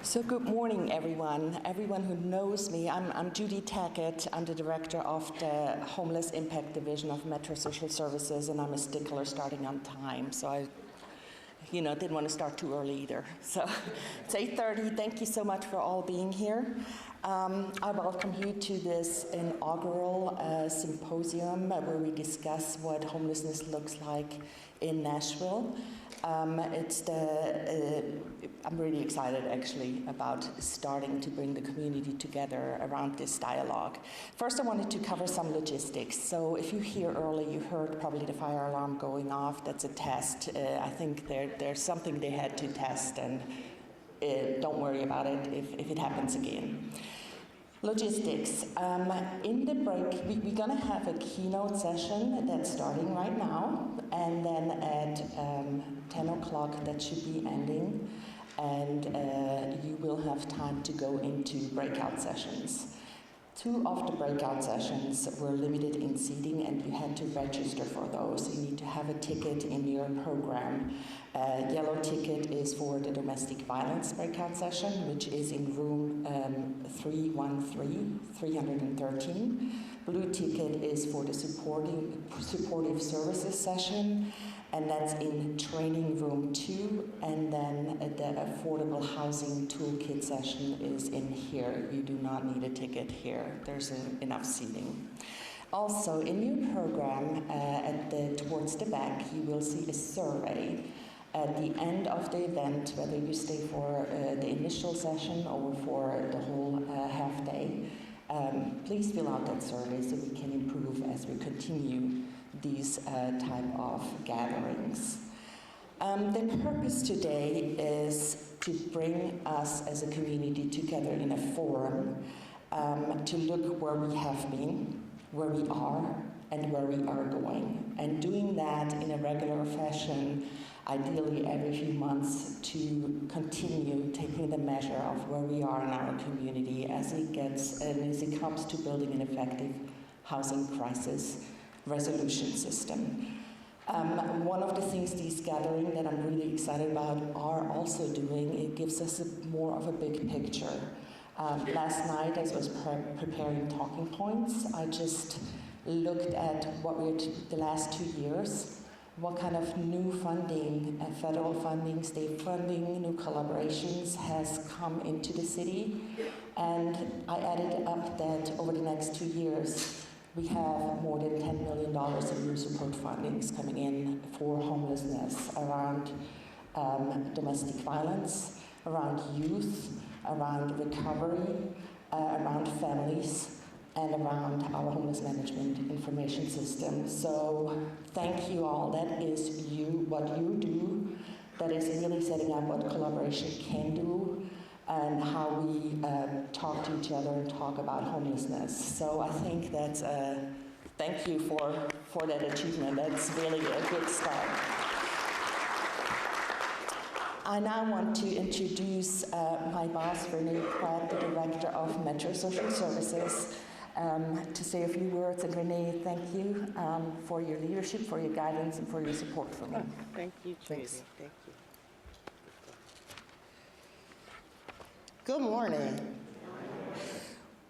So good morning, everyone. Everyone who knows me, I'm Judy Tackett. I'm the director of the Homeless Impact Division of Metro Social Services, and I'm a stickler starting on time. So I didn't want to start too early either. So it's 8:30. Thank you so much for all being here. I welcome you to this inaugural symposium where we discuss what homelessness looks like in Nashville. I'm really excited actually about starting to bring the community together around this dialogue. First, I wanted to cover some logistics. So if you're here early, you heard probably the fire alarm going off. That's a test. I think there's something they had to test, and don't worry about it if it happens again. Logistics. In the break, we're going to have a keynote session that's starting right now, and then at 10 o'clock that should be ending, and you will have time to go into breakout sessions. 2 of the breakout sessions were limited in seating, and you had to register for those. You need to have a ticket in your program. Yellow ticket is for the domestic violence breakout session, which is in room 313. Blue ticket is for the supportive services session, and that's in training room 2, and then the affordable housing toolkit session is in here. You do not need a ticket here. There's enough seating. Also, in your program, towards the back, you will see a survey. At the end of the event, whether you stay for the initial session or for the whole half day, please fill out that survey so we can improve as we continue these type of gatherings. The purpose today is to bring us as a community together in a forum to look where we have been, where we are, and where we are going. And doing that in a regular fashion, ideally every few months, to continue taking the measure of where we are in our community as it comes to building an effective housing crisis resolution system. One of the things these gatherings that I'm really excited about are also doing, it gives us more of a big picture. Last night, as I was preparing talking points, I just looked at what the last 2 years, what kind of new funding, federal funding, state funding, new collaborations has come into the city. And I added up that over the next 2 years, we have more than $10 million in new support fundings coming in for homelessness around domestic violence, around youth, around recovery, around families, and around our homeless management information system. So thank you all. That is what you do. That is really setting up what collaboration can do and how we talk to each other and talk about homelessness. So I think that's thank you for that achievement. That's really a good start. I now want to introduce my boss, Renee Pratt, the director of Metro Social Services, to say a few words. And Renee, thank you for your leadership, for your guidance, and for your support for me. Thank you, Judy. Thanks. Thank you. Good morning.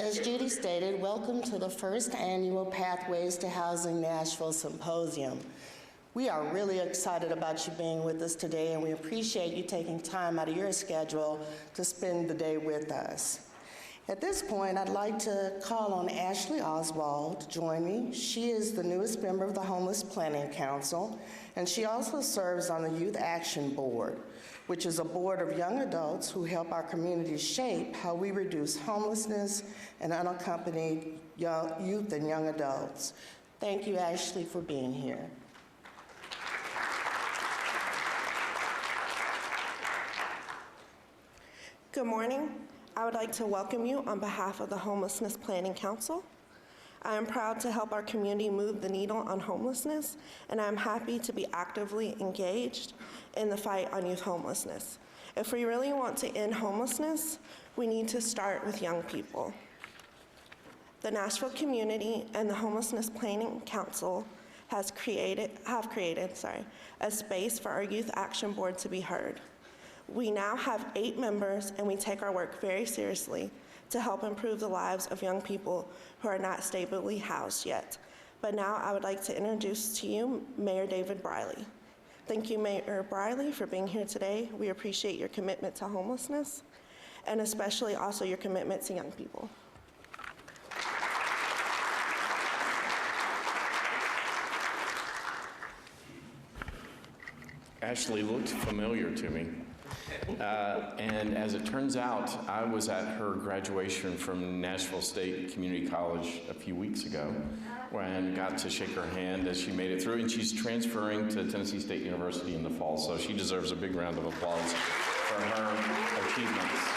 As Judy stated, welcome to the first annual Pathways to Housing Nashville Symposium. We are really excited about you being with us today, and we appreciate you taking time out of your schedule to spend the day with us. At this point, I'd like to call on Ashley Oswald to join me. She is the newest member of the Homeless Planning Council, and she also serves on the Youth Action Board, which is a board of young adults who help our community shape how we reduce homelessness and unaccompanied youth and young adults. Thank you, Ashley, for being here. Good morning. I would like to welcome you on behalf of the Homelessness Planning Council. I am proud to help our community move the needle on homelessness, and I'm happy to be actively engaged in the fight on youth homelessness. If we really want to end homelessness, we need to start with young people. The Nashville community and the Homelessness Planning Council have created a space for our Youth Action Board to be heard. We now have 8 members, and we take our work very seriously to help improve the lives of young people who are not stably housed yet. But now I would like to introduce to you Mayor David Briley. Thank you, Mayor Briley, for being here today. We appreciate your commitment to homelessness, and especially also your commitment to young people. Ashley looked familiar to me. And as it turns out, I was at her graduation from Nashville State Community College a few weeks ago and got to shake her hand as she made it through. And she's transferring to Tennessee State University in the fall, so she deserves a big round of applause for her achievements.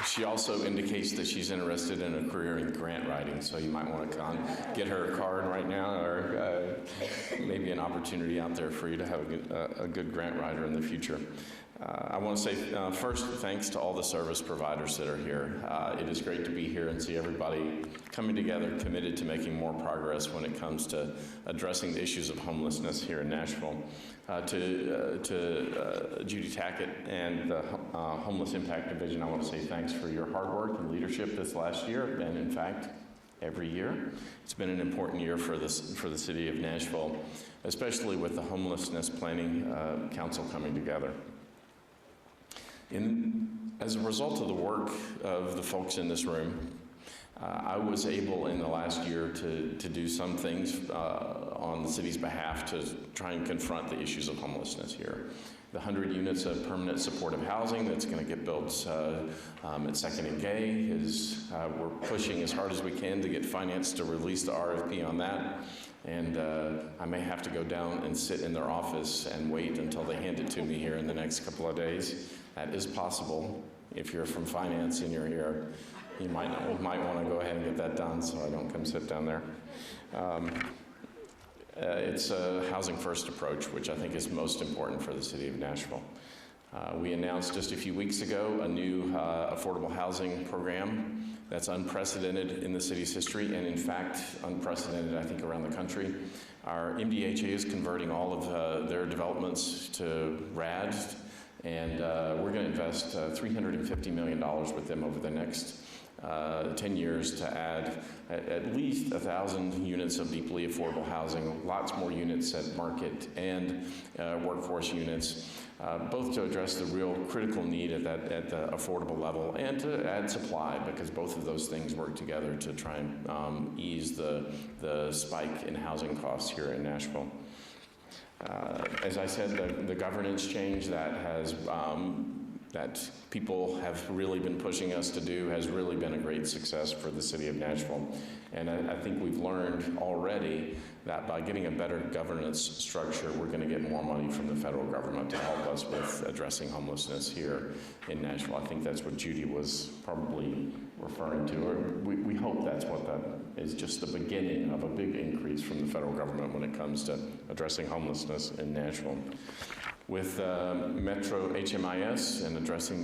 She also indicates that she's interested in a career in grant writing, so you might want to get her a card right now, or maybe an opportunity out there for you to have a good grant writer in the future. I want to say first, thanks to all the service providers that are here. It is great to be here and see everybody coming together, committed to making more progress when it comes to addressing the issues of homelessness here in Nashville. To Judy Tackett and the Homeless Impact Division, I want to say thanks for your hard work and leadership this last year, and in fact, every year. It's been an important year for the city of Nashville, especially with the Homelessness Planning Council coming together. As a result of the work of the folks in this room, I was able in the last year to do some things on the city's behalf to try and confront the issues of homelessness here. The 100 units of permanent supportive housing that's going to get built at 2nd and Gay is, we're pushing as hard as we can to get finance to release the RFP on that. And I may have to go down and sit in their office and wait until they hand it to me here in the next couple of days. That is possible. If you're from finance and you're here, you might want to go ahead and get that done so I don't come sit down there. It's a housing first approach, which I think is most important for the city of Nashville. We announced just a few weeks ago a new affordable housing program that's unprecedented in the city's history, and in fact, unprecedented, I think, around the country. Our MDHA is converting all of their developments to RAD, and we're going to invest $350 million with them over the next 10 years to add at least 1,000 units of deeply affordable housing, lots more units at market and workforce units, both to address the real critical need at the affordable level and to add supply, because both of those things work together to try and ease the spike in housing costs here in Nashville. As I said, the governance change that people have really been pushing us to do has really been a great success for the city of Nashville. And I think we've learned already that by getting a better governance structure, we're going to get more money from the federal government to help us with addressing homelessness here in Nashville. I think that's what Judy was probably referring to, or we hope that's what that is, just the beginning of a big increase from the federal government when it comes to addressing homelessness in Nashville. With Metro HMIS and addressing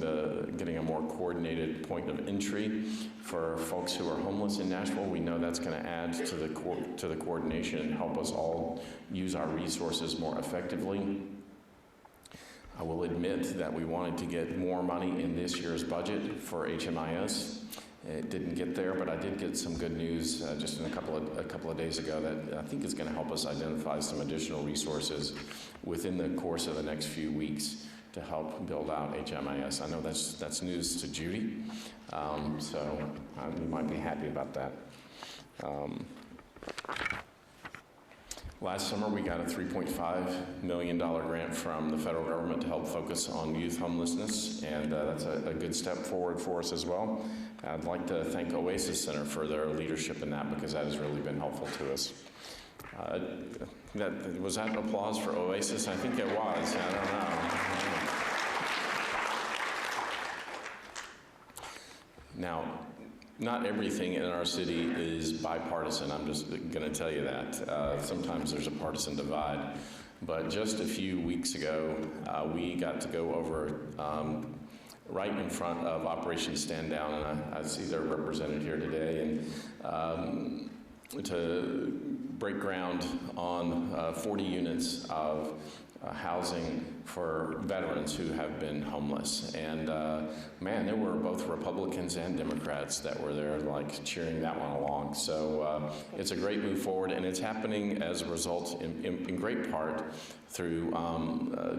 getting a more coordinated point of entry for folks who are homeless in Nashville, we know that's going to add to the coordination and help us all use our resources more effectively. I will admit that we wanted to get more money in this year's budget for HMIS. It didn't get there, but I did get some good news just in a couple of days ago that I think is going to help us identify some additional resources within the course of the next few weeks to help build out HMIS. I know that's news to Judy, so you might be happy about that. Last summer, we got a $3.5 million grant from the federal government to help focus on youth homelessness, and that's a good step forward for us as well. I'd like to thank Oasis Center for their leadership in that, because that has really been helpful to us. Was that an applause for Oasis? I think it was. I don't know. Now, not everything in our city is bipartisan. I'm just going to tell you that. Sometimes there's a partisan divide. But just a few weeks ago, we got to go over right in front of Operation Stand Down, and I see they're represented here today. And to break ground on 40 units of housing for veterans who have been homeless. And man, there were both Republicans and Democrats that were there like cheering that one along. So it's a great move forward, and it's happening as a result in great part through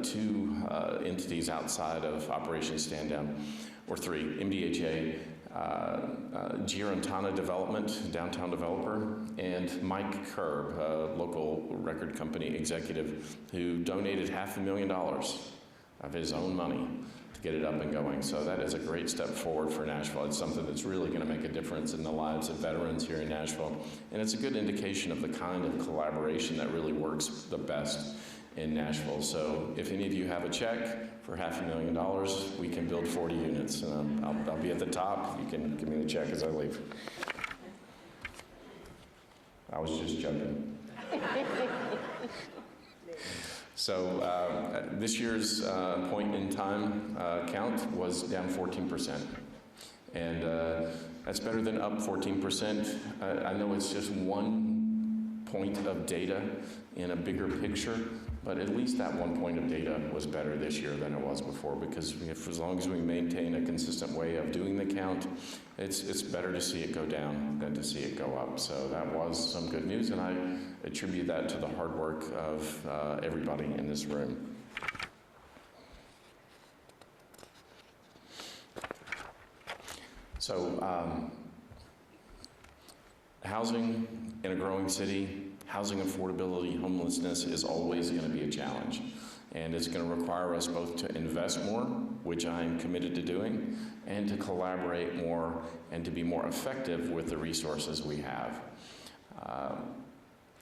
two entities outside of Operation Stand Down, or three: MDHA, Girontana Development, downtown developer, and Mike Kerb, a local record company executive who donated $500,000 of his own money to get it up and going. So that is a great step forward for Nashville. It's something that's really going to make a difference in the lives of veterans here in Nashville. And it's a good indication of the kind of collaboration that really works the best in Nashville. So if any of you have a check for $500,000, we can build 40 units. And I'll be at the top. You can give me the check as I leave. I was just joking. So this year's point in time count was down 14%. And that's better than up 14%. I know it's just one point of data in a bigger picture, but at least that 1 point of data was better this year than it was before, because as long as we maintain a consistent way of doing the count, it's better to see it go down than to see it go up. So that was some good news, and I attribute that to the hard work of everybody in this room. So housing in a growing city, housing affordability, homelessness is always going to be a challenge. And it's going to require us both to invest more, which I'm committed to doing, and to collaborate more and to be more effective with the resources we have.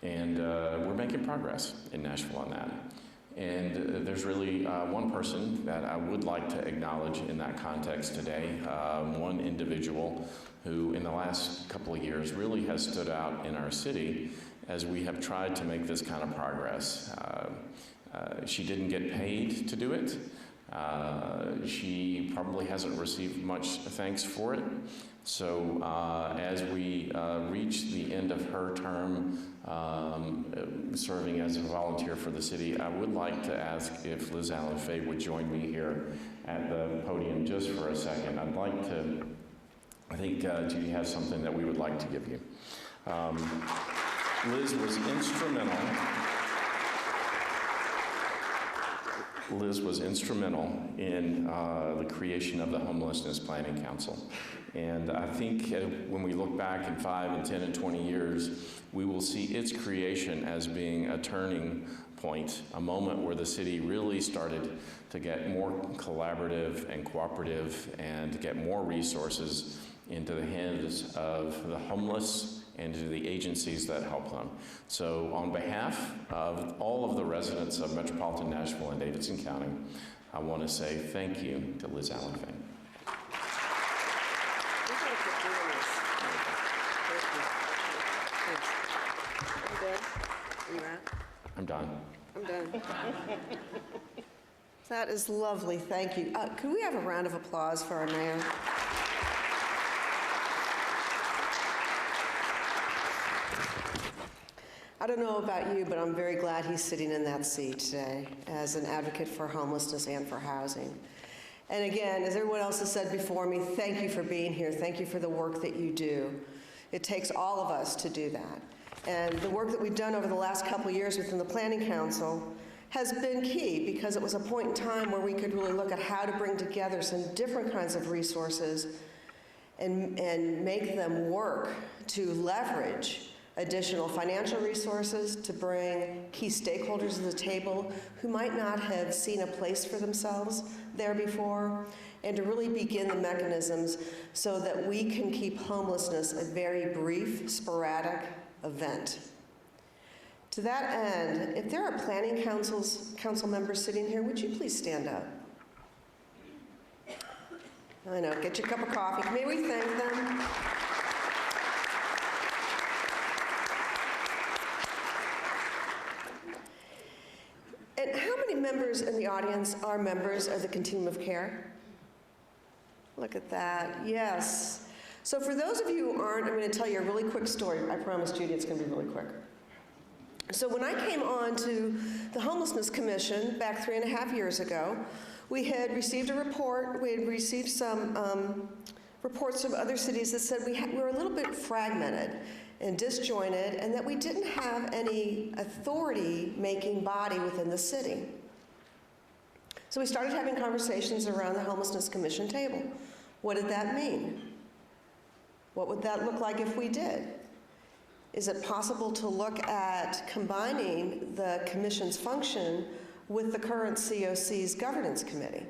We're making progress in Nashville on that. And there's really one person that I would like to acknowledge in that context today, one individual who in the last couple of years really has stood out in our city as we have tried to make this kind of progress. She didn't get paid to do it. She probably hasn't received much thanks for it. So as we reach the end of her term serving as a volunteer for the city, I would like to ask if Liz Allen Faye would join me here at the podium just for a second. I'd like to, I think Judy has something that we would like to give you. Liz was instrumental. Liz was instrumental in the creation of the Homelessness Planning Council. And I think when we look back in 5 and 10 and 20 years, we will see its creation as being a turning point, a moment where the city really started to get more collaborative and cooperative and to get more resources into the hands of the homeless and to the agencies that help them. So on behalf of all of the residents of metropolitan Nashville and Davidson County, I want to say thank you to Liz Allen Faye. I'm done. I'm done. That is lovely. Thank you. Could we have a round of applause for our mayor? I don't know about you, but I'm very glad he's sitting in that seat today as an advocate for homelessness and for housing. And again, as everyone else has said before me, thank you for being here. Thank you for the work that you do. It takes all of us to do that. And the work that we've done over the last couple of years within the Planning Council has been key, because it was a point in time where we could really look at how to bring together some different kinds of resources and make them work to leverage additional financial resources, to bring key stakeholders to the table who might not have seen a place for themselves there before, and to really begin the mechanisms so that we can keep homelessness a very brief, sporadic event. To that end, if there are planning council members sitting here, would you please stand up? I know, get your cup of coffee. May we thank them? And how many members in the audience are members of the Continuum of Care? Look at that, yes. So for those of you who aren't, I'm going to tell you a really quick story. I promise, Judy, it's going to be really quick. So when I came on to the Homelessness Commission back 3.5 years ago, we had received a report. We had received some reports from other cities that said we were a little bit fragmented and disjointed, and that we didn't have any authority-making body within the city. So we started having conversations around the Homelessness Commission table. What did that mean? What would that look like if we did? Is it possible to look at combining the commission's function with the current COC's governance committee?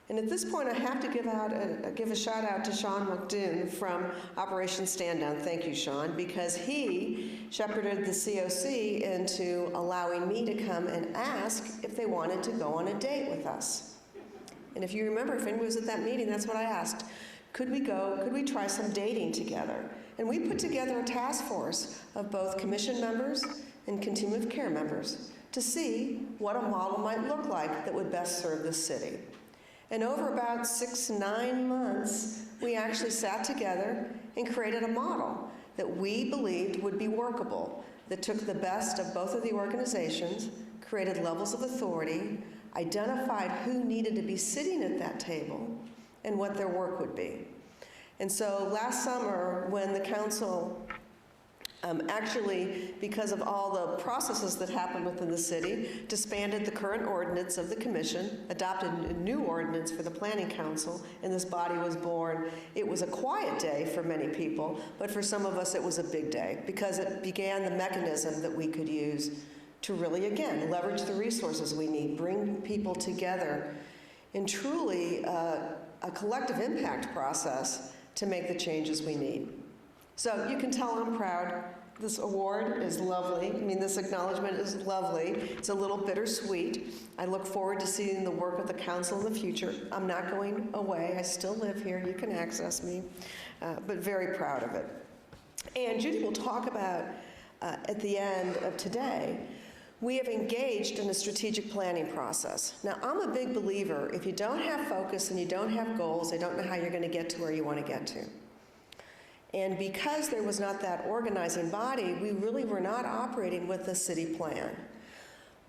And at this point, I have to give a shout out to Sean McDoon from Operation Stand Down. Thank you, Sean, because he shepherded the COC into allowing me to come and ask if they wanted to go on a date with us. And if you remember, if anyone was at that meeting, that's what I asked. Could we go, could we try some dating together? And we put together a task force of both commission members and continuum of care members to see what a model might look like that would best serve the city. And over about 6 to 9 months, we actually sat together and created a model that we believed would be workable, that took the best of both of the organizations, created levels of authority, identified who needed to be sitting at that table, and what their work would be. And so last summer, when the council actually, because of all the processes that happened within the city, disbanded the current ordinance of the commission, adopted a new ordinance for the planning council, and this body was born. It was a quiet day for many people, but for some of us it was a big day, because it began the mechanism that we could use to really, again, leverage the resources we need, bring people together in truly a collective impact process to make the changes we need. So you can tell I'm proud. This award is lovely. I mean, this acknowledgement is lovely. It's a little bittersweet. I look forward to seeing the work of the council in the future. I'm not going away. I still live here. You can access me, but very proud of it. And Judy will talk about, at the end of today, we have engaged in a strategic planning process. Now, I'm a big believer, if you don't have focus and you don't have goals, I don't know how you're going to get to where you want to get to. And because there was not that organizing body, we really were not operating with a city plan.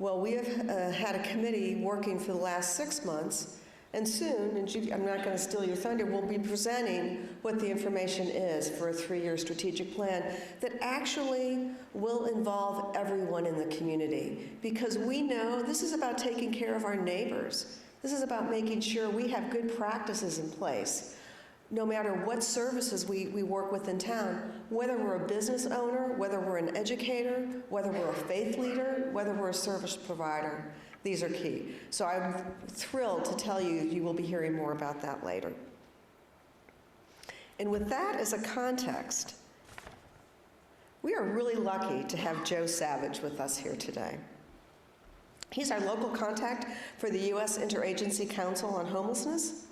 Well, we have had a committee working for the last 6 months, and soon, and Judy, I'm not going to steal your thunder, we'll be presenting what the information is for a 3-year strategic plan that actually will involve everyone in the community. Because we know this is about taking care of our neighbors. This is about making sure we have good practices in place, no matter what services we work with in town, whether we're a business owner, whether we're an educator, whether we're a faith leader, whether we're a service provider. These are key. So I'm thrilled to tell you, you will be hearing more about that later. And with that as a context, we are really lucky to have Joe Savage with us here today. He's our local contact for the U.S. Interagency Council on Homelessness.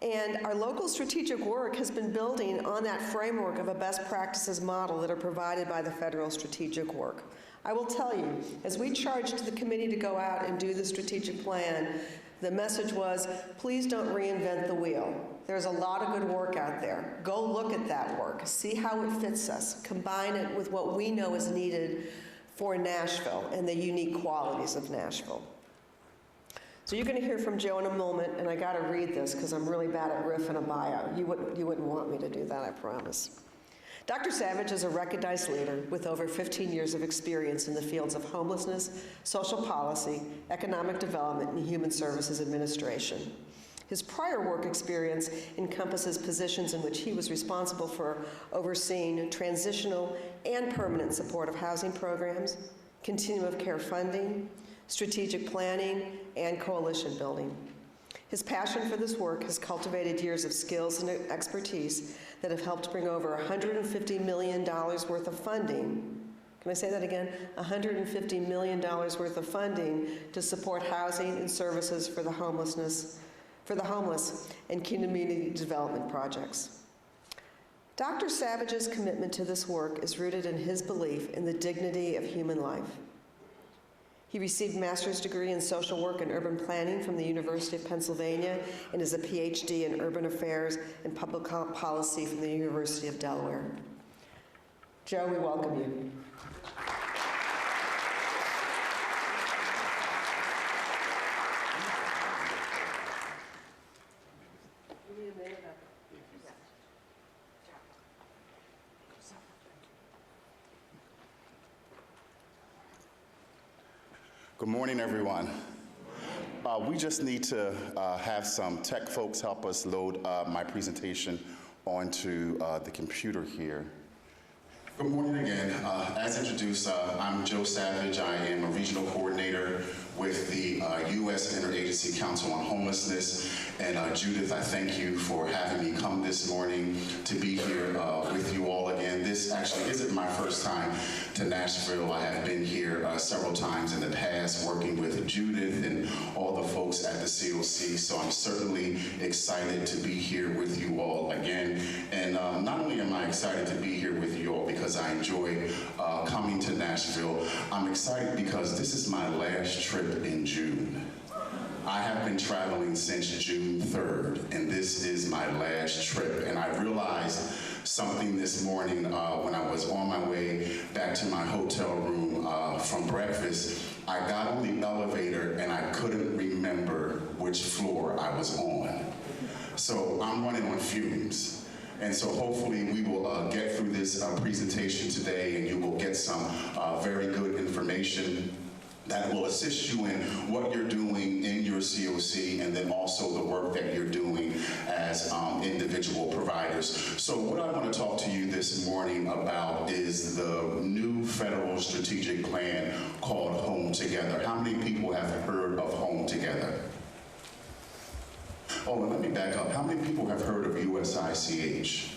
And our local strategic work has been building on that framework of a best practices model that are provided by the federal strategic work. I will tell you, as we charged the committee to go out and do the strategic plan, the message was, please don't reinvent the wheel. There's a lot of good work out there. Go look at that work, see how it fits us, combine it with what we know is needed for Nashville and the unique qualities of Nashville. So you're going to hear from Joe in a moment, and I got to read this because I'm really bad at riffing a bio. You wouldn't want me to do that, I promise. Dr. Savage is a recognized leader with over 15 years of experience in the fields of homelessness, social policy, economic development, and human services administration. His prior work experience encompasses positions in which he was responsible for overseeing transitional and permanent supportive housing programs, continuum of care funding, strategic planning, and coalition building. His passion for this work has cultivated years of skills and expertise that have helped bring over $150 million worth of funding. Can I say that again? $150 million worth of funding to support housing and services for the homeless and community development projects. Dr. Savage's commitment to this work is rooted in his belief in the dignity of human life. He received a master's degree in social work and urban planning from the University of Pennsylvania and is a PhD in urban affairs and public policy from the University of Delaware. Joe, we welcome you. Good morning, everyone. We just need to have some tech folks help us load my presentation onto the computer here. Good morning again. As introduced, I'm Joe Savage. I am a regional coordinator with the U.S. Interagency Council on Homelessness. And Judith, I thank you for having me come this morning to be here with you all again. This actually isn't my first time to Nashville. I have been here several times in the past working with Judith and all the folks at the COC. So I'm certainly excited to be here with you all again. And not only am I excited to be here with you all because I enjoy coming to Nashville, I'm excited because this is my last trip in June. I have been traveling since June 3rd, and this is my last trip. And I realized something this morning when I was on my way back to my hotel room from breakfast. I got on the elevator and I couldn't remember which floor I was on. So I'm running on fumes. And so hopefully we will get through this presentation today and you will get some very good information that will assist you in what you're doing in your COC and then also the work that you're doing as individual providers. So what I want to talk to you this morning about is the new federal strategic plan called Home Together. How many people have heard of Home Together? Oh, and let me back up. How many people have heard of USICH?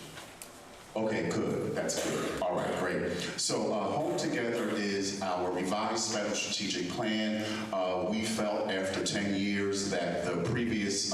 Okay, good. That's good. All right, great. So Home Together is our revised federal strategic plan. We felt after 10 years that the previous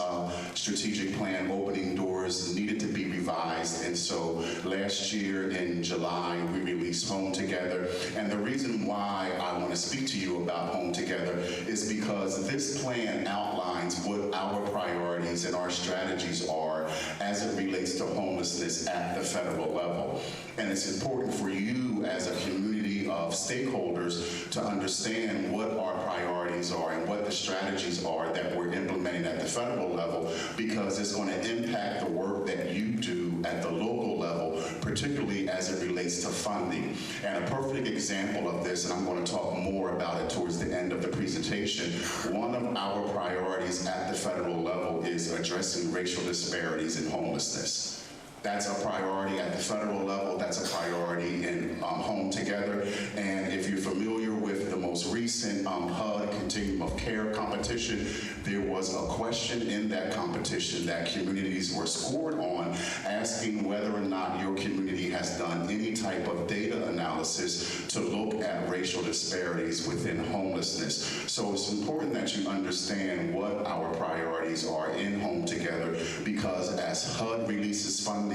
strategic plan, Opening Doors, needed to be revised. And so last year in July, we released Home Together. And the reason why I want to speak to you about Home Together is because this plan outlines what our priorities and our strategies are as it relates to homelessness at the federal level. And it's important for you as a community of stakeholders to understand what our priorities are and what the strategies are that we're implementing at the federal level, because it's going to impact the work that you do at the local level, particularly as it relates to funding. And a perfect example of this, and I'm going to talk more about it towards the end of the presentation, one of our priorities at the federal level is addressing racial disparities in homelessness. That's a priority at the federal level. That's a priority in Home Together. And if you're familiar with the most recent HUD Continuum of Care competition, there was a question in that competition that communities were scored on, asking whether or not your community has done any type of data analysis to look at racial disparities within homelessness. So it's important that you understand what our priorities are in Home Together, because as HUD releases funding,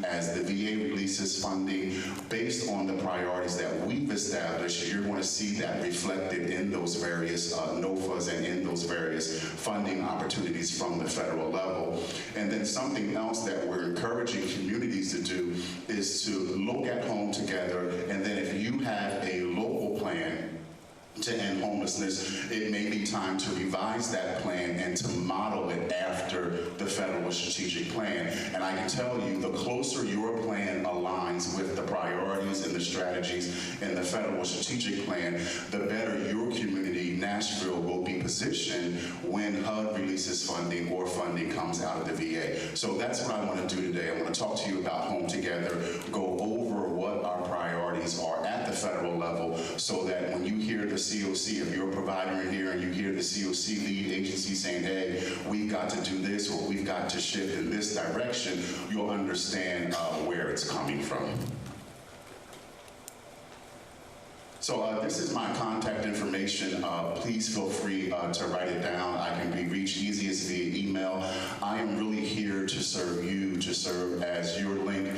as the VA releases funding, based on the priorities that we've established, you're going to see that reflected in those various NOFAs and in those various funding opportunities from the federal level. And then something else that we're encouraging communities to do is to look at Home Together, and then if you have a local plan to end homelessness, it may be time to revise that plan and to model it after the federal strategic plan. And I can tell you, the closer your plan aligns with the priorities and the strategies in the federal strategic plan, the better your community, Nashville, will be positioned when HUD releases funding or funding comes out of the VA. So that's what I want to do today. I want to talk to you about Home Together, go over what our priorities are at the federal level, so that when you hear the COC, if you're a provider in here and you hear the COC lead agency saying, hey, we've got to do this or we've got to shift in this direction, you'll understand where it's coming from. So this is my contact information. Please feel free to write it down. I can be reached easiest via email. I am really here to serve you, to serve as your link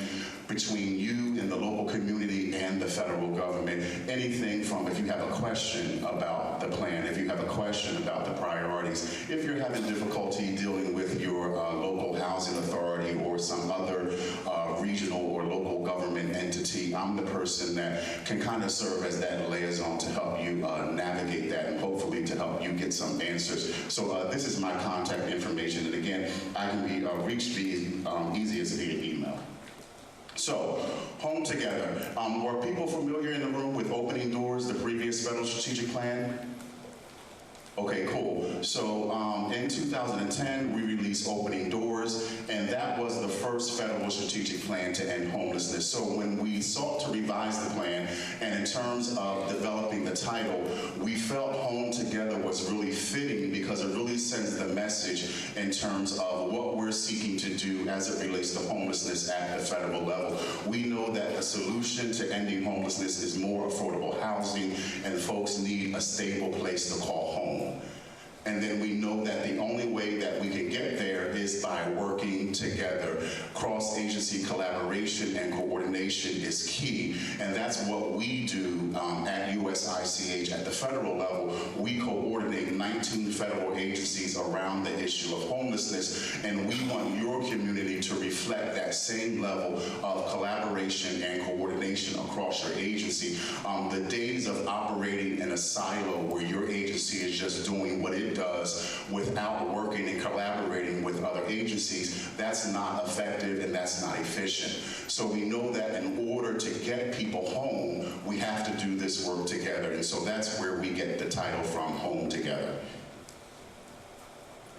between you and the local community and the federal government. Anything from if you have a question about the plan, if you have a question about the priorities, if you're having difficulty dealing with your local housing authority or some other regional or local government entity, I'm the person that can kind of serve as that liaison to help you navigate that and hopefully to help you get some answers. So this is my contact information, and again, I can be reached easiest via email. So, Home Together. Were people familiar in the room with Opening Doors, the previous federal strategic plan? Okay, cool. So in 2010, we released Opening Doors, and that was the first federal strategic plan to end homelessness. So when we sought to revise the plan, and in terms of developing the title, we felt Home Together was really fitting because it really sends the message in terms of what we're seeking to do as it relates to homelessness at the federal level. We know that the solution to ending homelessness is more affordable housing, and folks need a stable place to call home. And then we know that the only way that we can get there is by working together. Cross-agency collaboration and coordination is key, and that's what we do at USICH at the federal level. We coordinate 19 federal agencies around the issue of homelessness, and we want your community to reflect that same level of collaboration and coordination across your agency. The days of operating in a silo where your agency is just doing what it does without working and collaborating with other agencies, that's not effective and that's not efficient. So we know that in order to get people home, we have to do this work together, and so that's where we get the title from, Home Together.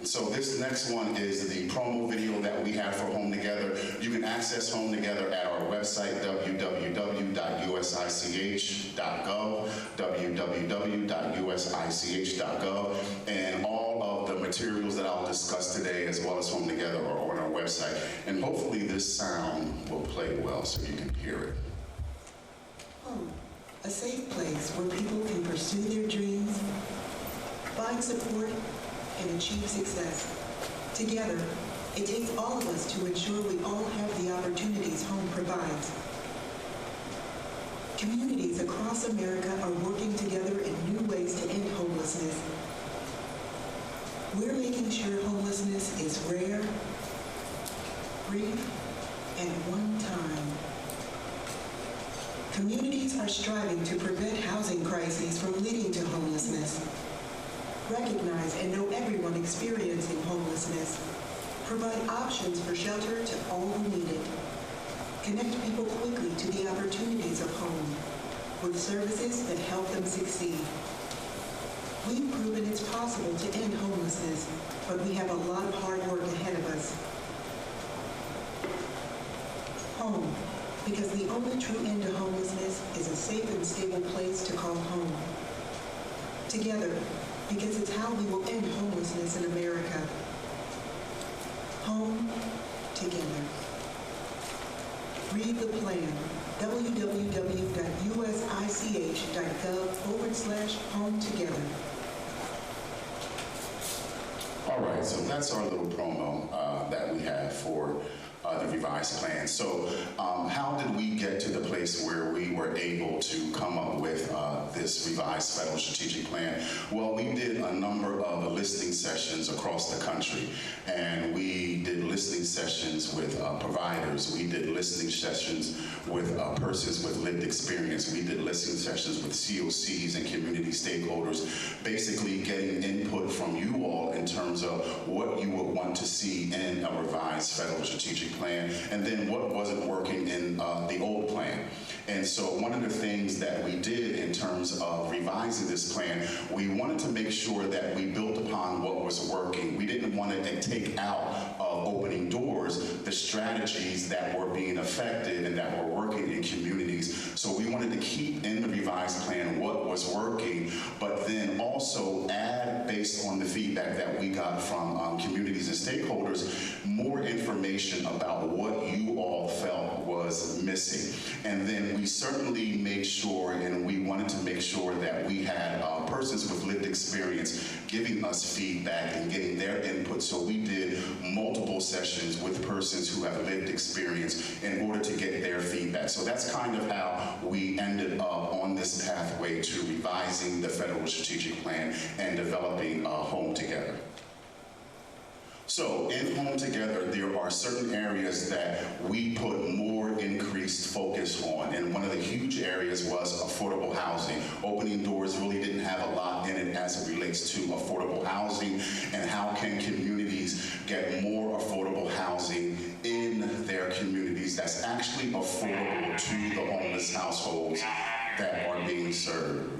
So this next one is the promo video that we have for Home Together. You can access Home Together at our website, www.usich.gov, www.usich.gov, and all of the materials that I'll discuss today, as well as Home Together, are on our website. And hopefully this sound will play well so you can hear it. Home, a safe place where people can pursue their dreams, find support, and achieve success. Together, it takes all of us to ensure we all have the opportunities home provides. Communities across America are working together in new ways to end homelessness. We're making sure homelessness is rare, brief, and one time. Communities are striving to prevent housing crises from leading to homelessness. Recognize and know everyone experiencing homelessness. Provide options for shelter to all who need it. Connect people quickly to the opportunities of home with services that help them succeed. We've proven it's possible to end homelessness, but we have a lot of hard work ahead of us. Home, because the only true end to homelessness is a safe and stable place to call home. Together, because it's how we will end homelessness in America. Home Together. Read the plan, www.usich.gov/Home Together. All right, so that's our little promo that we have for the revised plan. So how did we get to the place where we were able to come up with this revised federal strategic plan? Well, we did a number of listening sessions across the country, and we did listening sessions with providers. We did listening sessions with persons with lived experience. We did listening sessions with COCs and community stakeholders, basically getting input from you all in terms of what you would want to see in a revised federal strategic plan, and then what wasn't working in the old plan. And so one of the things that we did in terms of revising this plan, we wanted to make sure that we built upon what was working. We didn't want to take out of Opening Doors the strategies that were being effective and that were working in communities. So we wanted to keep in the revised plan what was working, but then also add, based on the feedback feedback that we got from communities and stakeholders, more information about what you all felt was missing. And then we certainly made sure, and we wanted to make sure that we had persons with lived experience giving us feedback and getting their input. So we did multiple sessions with persons who have lived experience in order to get their feedback. So that's kind of how we ended up on this pathway to revising the federal strategic plan and developing Home Together. So in Home Together, there are certain areas that we put more increased focus on, and one of the huge areas was affordable housing. Opening Doors really didn't have a lot in it as it relates to affordable housing and how can communities get more affordable housing in their communities that's actually affordable to the homeless households that are being served.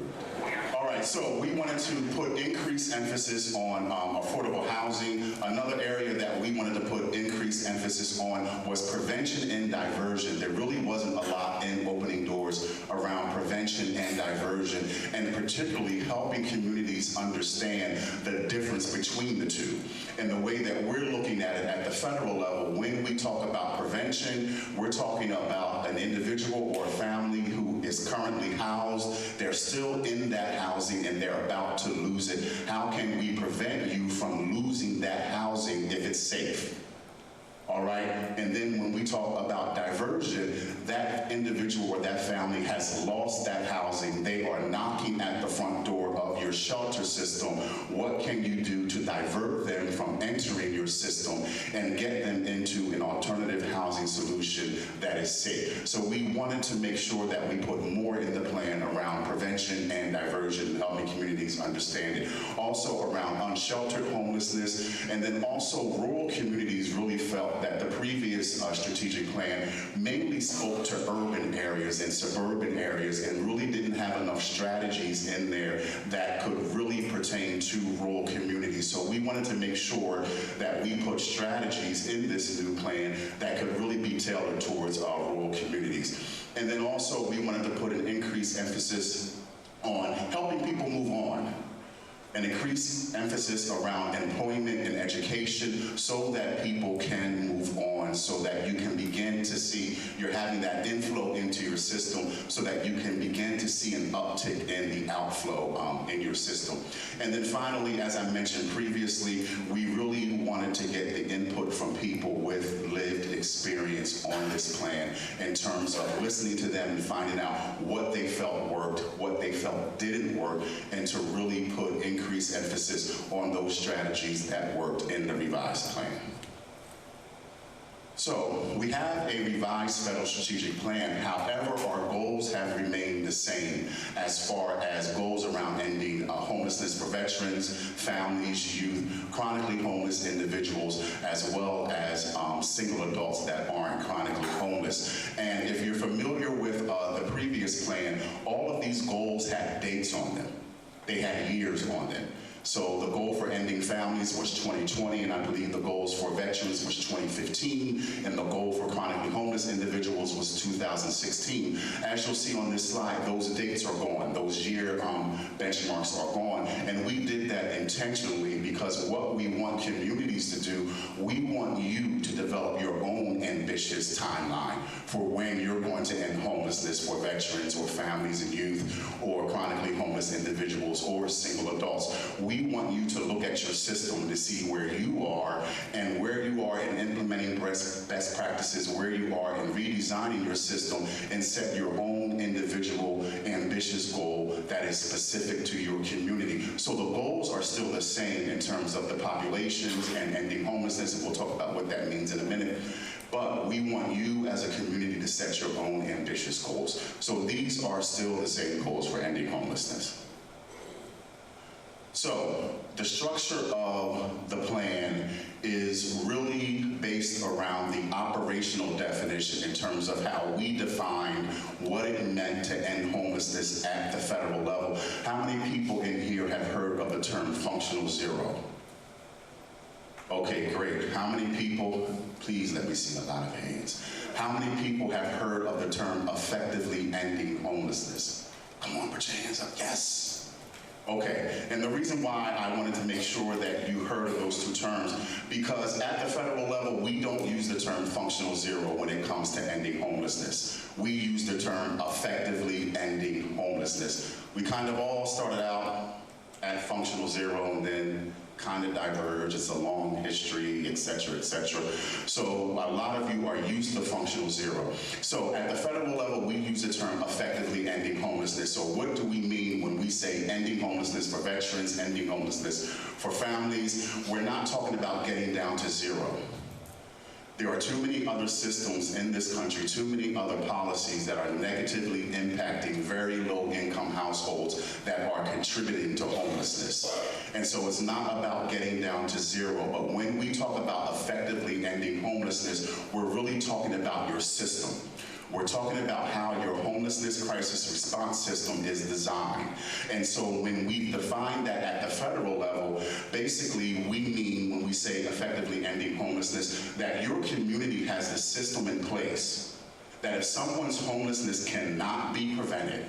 All right, so we wanted to put increased emphasis on affordable housing. Another area that we wanted to put increased emphasis on was prevention and diversion. There really wasn't a lot in Opening Doors around prevention and diversion, and particularly helping communities understand the difference between the two. And the way that we're looking at it at the federal level, when we talk about prevention, we're talking about an individual or a family who is currently housed. They're still in that housing and they're about to lose it. How can we prevent you from losing that housing if it's safe? All right, and then when we talk about diversion, that individual or that family has lost that housing. They are knocking at the front door of your shelter system. What can you do to divert them from entering your system and get them into an alternative housing solution that is safe? So we wanted to make sure that we put more in the plan around prevention and diversion, helping communities understand it. Also around unsheltered homelessness, and then also rural communities really felt that the previous strategic plan mainly spoke to urban areas and suburban areas and really didn't have enough strategies in there that could really pertain to rural communities. So we wanted to make sure that we put strategies in this new plan that could really be tailored towards our rural communities. And then also we wanted to put an increased emphasis on helping people move on. An increased emphasis around employment and education so that people can move on, so that you can begin to see you're having that inflow into your system so that you can begin to see an uptick in the outflow in your system. And then finally, as I mentioned previously, we really wanted to get the input from people with lived experience on this plan in terms of listening to them and finding out what they felt worked, what they felt didn't work, and to really put increased emphasis on those strategies that worked in the revised plan. So we have a revised federal strategic plan. However, our goals have remained the same as far as goals around ending homelessness for veterans, families, youth, chronically homeless individuals, as well as single adults that aren't chronically homeless. And if you're familiar with the previous plan, all of these goals had dates on them. They had years on them. So the goal for ending families was 2020, and I believe the goals for veterans was 2015, and the goal for chronically homeless individuals was 2016. As you'll see on this slide, those dates are gone. Those year benchmarks are gone, and we did that intentionally because what we want communities to do, we want you to develop your own ambitious timeline for when you're going to end homelessness for veterans or families and youth or chronically homeless individuals or single adults. We want you to look at your system to see where you are and where you are in implementing best practices, where you are in redesigning your system, and set your own individual ambitious goal that is specific to your community. So the goals are still the same in terms of the populations and ending homelessness, and we'll talk about what that means in a minute. But we want you as a community to set your own ambitious goals. So these are still the same goals for ending homelessness. So the structure of the plan is really based around the operational definition in terms of how we defined what it meant to end homelessness at the federal level. How many people in here have heard of the term functional zero? Okay, great. How many people, please let me see a lot of hands. How many people have heard of the term effectively ending homelessness? Come on, put your hands up. Yes. Okay, and the reason why I wanted to make sure that you heard of those two terms, because at the federal level, we don't use the term functional zero when it comes to ending homelessness. We use the term effectively ending homelessness. We kind of all started out at functional zero and then kind of diverge. It's a long history, et cetera, et cetera. So a lot of you are used to functional zero. So at the federal level, we use the term effectively ending homelessness. So what do we mean when we say ending homelessness for veterans, ending homelessness for families? We're not talking about getting down to zero. There are too many other systems in this country, too many other policies that are negatively impacting very low-income households that are contributing to homelessness. And so it's not about getting down to zero, but when we talk about effectively ending homelessness, we're really talking about your system. We're talking about how your homelessness crisis response system is designed. And so when we define that at the federal level, basically we mean, when we say effectively ending homelessness, that your community has the system in place that if someone's homelessness cannot be prevented,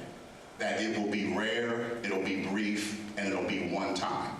that it will be rare, it'll be brief, and it'll be one time.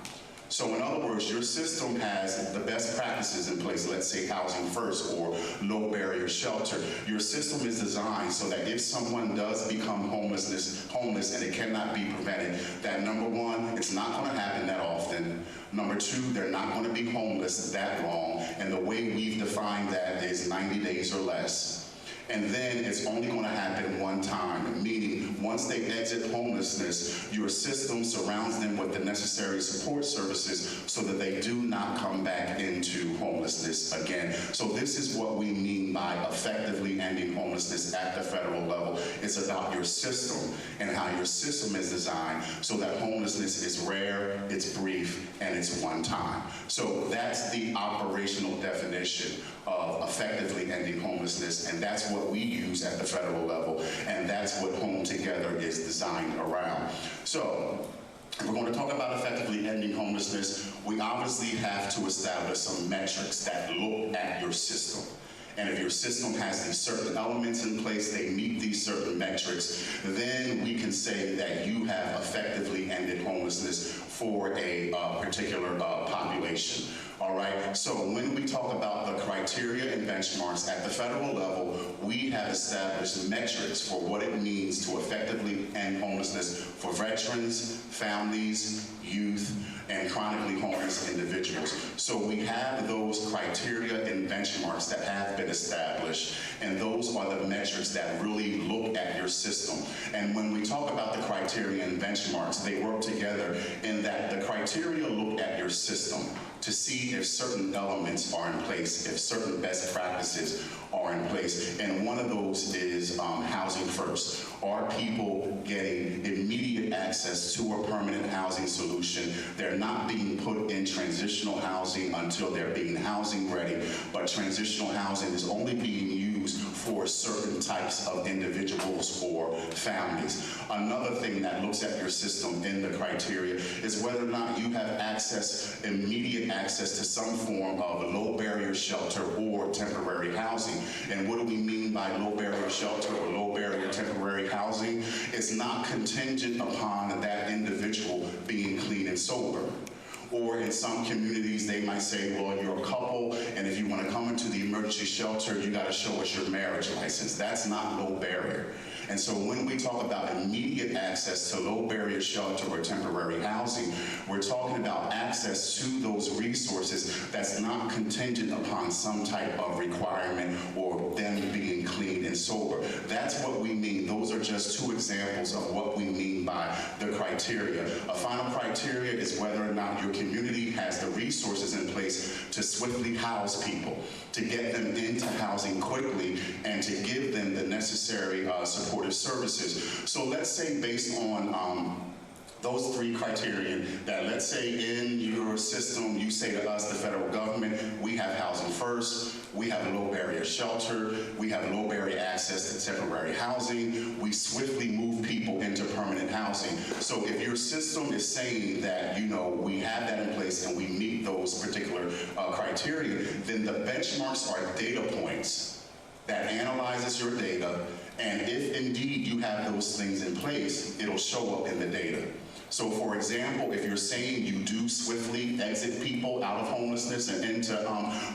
So in other words, your system has the best practices in place, let's say housing first or low barrier shelter. Your system is designed so that if someone does become homeless and it cannot be prevented, that number one, it's not going to happen that often. Number two, they're not going to be homeless that long. And the way we've defined that is 90 days or less. And then it's only going to happen one time, meaning once they exit homelessness, your system surrounds them with the necessary support services so that they do not come back into homelessness again. So this is what we mean by effectively ending homelessness at the federal level. It's about your system and how your system is designed so that homelessness is rare, it's brief, and it's one time. So that's the operational definition of effectively ending homelessness, and that's what we use at the federal level, and that's what Home Together is designed around. So, if we're going to talk about effectively ending homelessness, we obviously have to establish some metrics that look at your system. And if your system has these certain elements in place, they meet these certain metrics, then we can say that you have effectively ended homelessness for a particular population. All right, so when we talk about the criteria and benchmarks at the federal level, we have established metrics for what it means to effectively end homelessness for veterans, families, youth, and chronically homeless individuals. So we have those criteria and benchmarks that have been established, and those are the metrics that really look at your system. And when we talk about the criteria and benchmarks, they work together in that the criteria look at your system to see if certain elements are in place, if certain best practices are in place. And one of those is housing first. Are people getting immediate access to a permanent housing solution? They're not being put in transitional housing until they're being housing ready, but transitional housing is only being used for certain types of individuals or families. Another thing that looks at your system in the criteria is whether or not you have access, immediate access to some form of low barrier shelter or temporary housing. And what do we mean by low barrier shelter or low barrier temporary housing? It's not contingent upon that individual being clean and sober. Or in some communities, they might say, well, you're a couple, and if you want to come into the emergency shelter, you got to show us your marriage license. That's not low barrier. And so when we talk about immediate access to low barrier shelter or temporary housing, we're talking about access to those resources that's not contingent upon some type of requirement or them being clean and sober. That's what we mean. Those are just two examples of what we mean by the criteria. A final criteria is whether or not your community has the resources in place to swiftly house people, to get them into housing quickly, and to give them the necessary supportive services. So let's say based on those three criteria, that let's say in your system, you say to us, the federal government, we have housing first, we have low barrier shelter, we have low barrier access to temporary housing, we swiftly move people into permanent housing. So if your system is saying that, you know, we have that in place and we meet those particular criteria, then the benchmarks are data points that analyzes your data, and if indeed you have those things in place, it'll show up in the data. So for example, if you're saying you do swiftly exit people out of homelessness and into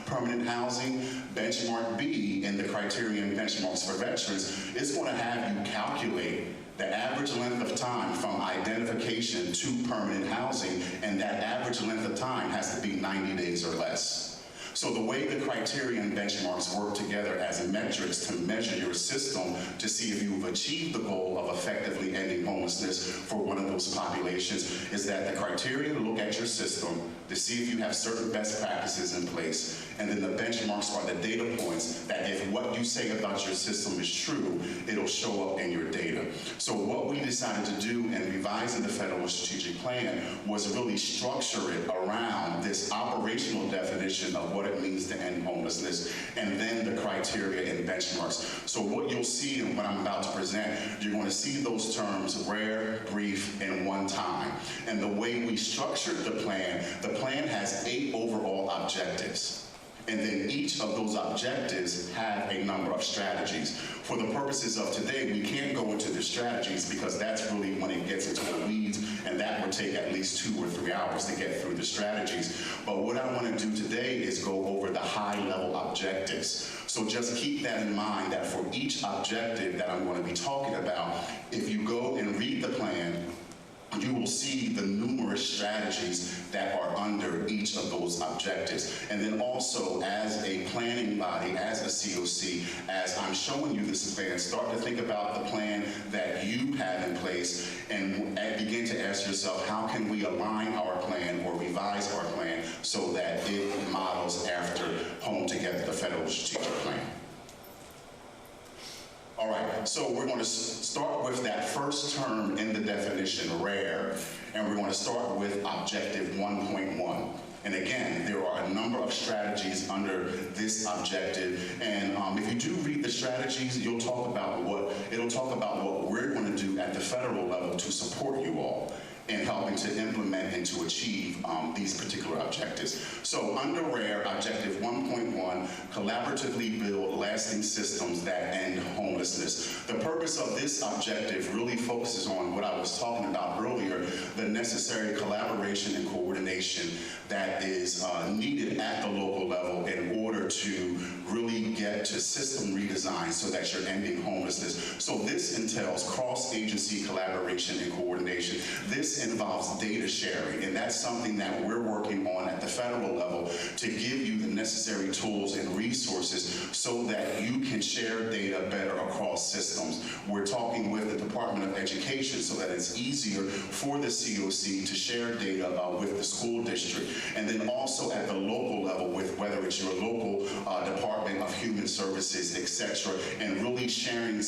permanent housing, benchmark B in the criterion benchmarks for veterans is going to have you calculate the average length of time from identification to permanent housing, and that average length of time has to be 90 days or less. So the way the criterion benchmarks work together as metrics to measure your system to see if you've achieved the goal of effectively ending homelessness for one of those populations is that the criteria look at your system to see if you have certain best practices in place, and then the benchmarks are the data points that if what you say about your system is true, it'll show up in your data. So what we decided to do in revising the federal strategic plan was really structure it around this operational definition of what it means to end homelessness, and then the criteria and benchmarks. So what you'll see in what I'm about to present, you're going to see those terms rare, brief, and one time. And the way we structured the plan has 8 overall objectives. And then each of those objectives have a number of strategies. For the purposes of today, we can't go into the strategies because that's really when it gets into the weeds, and that would take at least 2 or 3 hours to get through the strategies. But what I want to do today is go over the high-level objectives. So just keep that in mind, that for each objective that I'm going to be talking about, if you go and read the plan, you will see the numerous strategies that are under each of those objectives. And then also, as a planning body, as a COC, as I'm showing you this plan, start to think about the plan that you have in place and begin to ask yourself, how can we align our plan or revise our plan so that it models after Home Together, the federal strategic plan. All right, so we're going to start with that first term in the definition, rare, and we're going to start with objective 1.1. And again, there are a number of strategies under this objective, and if you do read the strategies, it'll talk about what we're going to do at the federal level to support you all in helping to implement and to achieve these particular objectives. So under RARE, objective 1.1, collaboratively build lasting systems that end homelessness. The purpose of this objective really focuses on what I was talking about earlier, the necessary collaboration and coordination that is needed at the local level in order to really get to system redesign so that you're ending homelessness. So this entails cross-agency collaboration and coordination. This involves data sharing, and that's something that we're working on at the federal level to give you the necessary tools and resources so that you can share data better across systems. We're talking with the Department of Education so that it's easier for the COC to share data with the school district, and then also at the local level with whether it's your local Department of Human Services, etc., and really sharing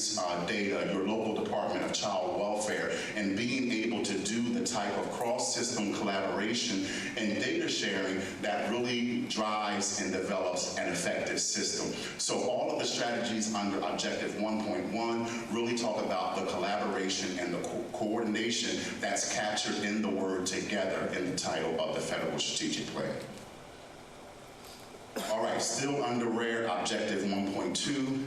data, your local Department of Child Welfare, and being able to do the type of cross-system collaboration and data sharing that really drives and develops an effective system. So all of the strategies under Objective 1.1 really talk about the collaboration and the coordination that's captured in the word together in the title of the Federal Strategic Plan. All right, still under RARE, Objective 1.2,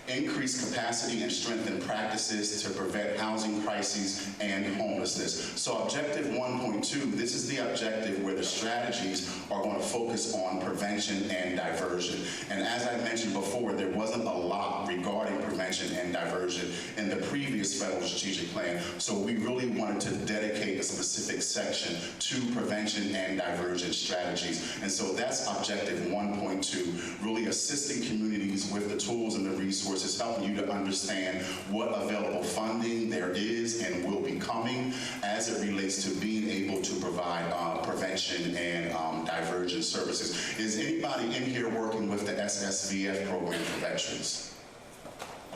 increase capacity and strengthen practices to prevent housing crises and homelessness. So objective 1.2, this is the objective where the strategies are going to focus on prevention and diversion. And as I mentioned before, there wasn't a lot regarding prevention and diversion in the previous federal strategic plan. So we really wanted to dedicate a specific section to prevention and diversion strategies. And so that's objective 1.2, really assisting communities with the tools and the resources, helping you to understand what available funding there is and will be coming as it relates to being able to provide prevention and diversion services. Is anybody in here working with the SSVF program for veterans?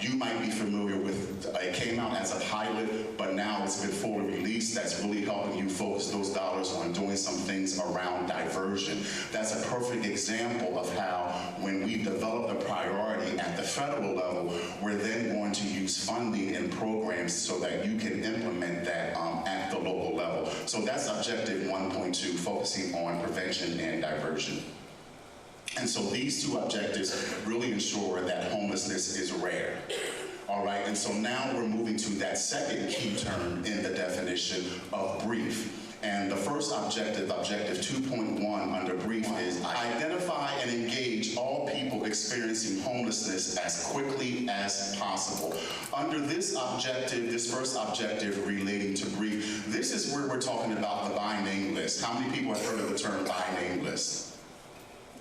You might be familiar with, it came out as a pilot, but now it's been fully released. That's really helping you focus those dollars on doing some things around diversion. That's a perfect example of how when we develop a priority at the federal level, we're then going to use funding and programs so that you can implement that at the local level. So that's objective 1.2, focusing on prevention and diversion. And so these two objectives really ensure that homelessness is rare. All right, and so now we're moving to that second key term in the definition of brief. And the first objective, objective 2.1 under brief, is identify and engage all people experiencing homelessness as quickly as possible. Under this objective, this first objective relating to brief, this is where we're talking about the by name list. How many people have heard of the term by name list?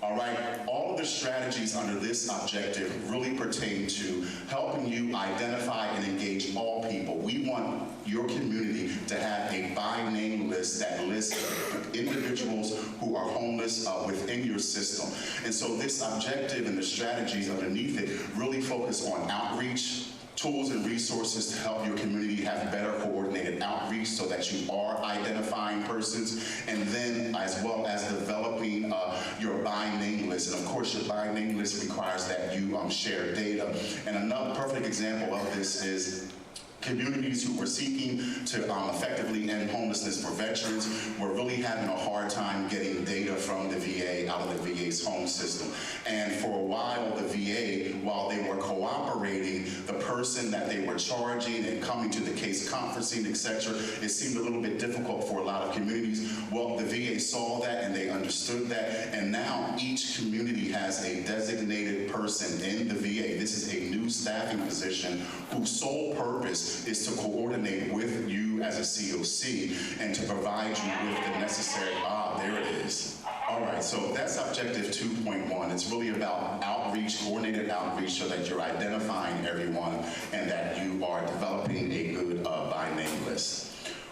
All right, all of the strategies under this objective really pertain to helping you identify and engage all people. We want your community to have a by name list that lists individuals who are homeless within your system. And so this objective and the strategies underneath it really focus on outreach, tools and resources to help your community have better coordinated outreach so that you are identifying persons, and then as well as developing your by name list. And of course, your by name list requires that you share data. And another perfect example of this is communities who were seeking to effectively end homelessness for veterans were really having a hard time getting data from the VA out of the VA's home system. And for a while, the VA, while they were cooperating, the person that they were charging and coming to the case conferencing, etc., it seemed a little bit difficult for a lot of communities. Well, the VA saw that and they understood that, and now each community has a designated person in the VA. This is a new staffing position whose sole purpose is to coordinate with you as a COC and to provide you with the necessary, there it is. All right, so that's objective 2.1. It's really about outreach, coordinated outreach, so that you're identifying everyone and that you are developing a good by name list.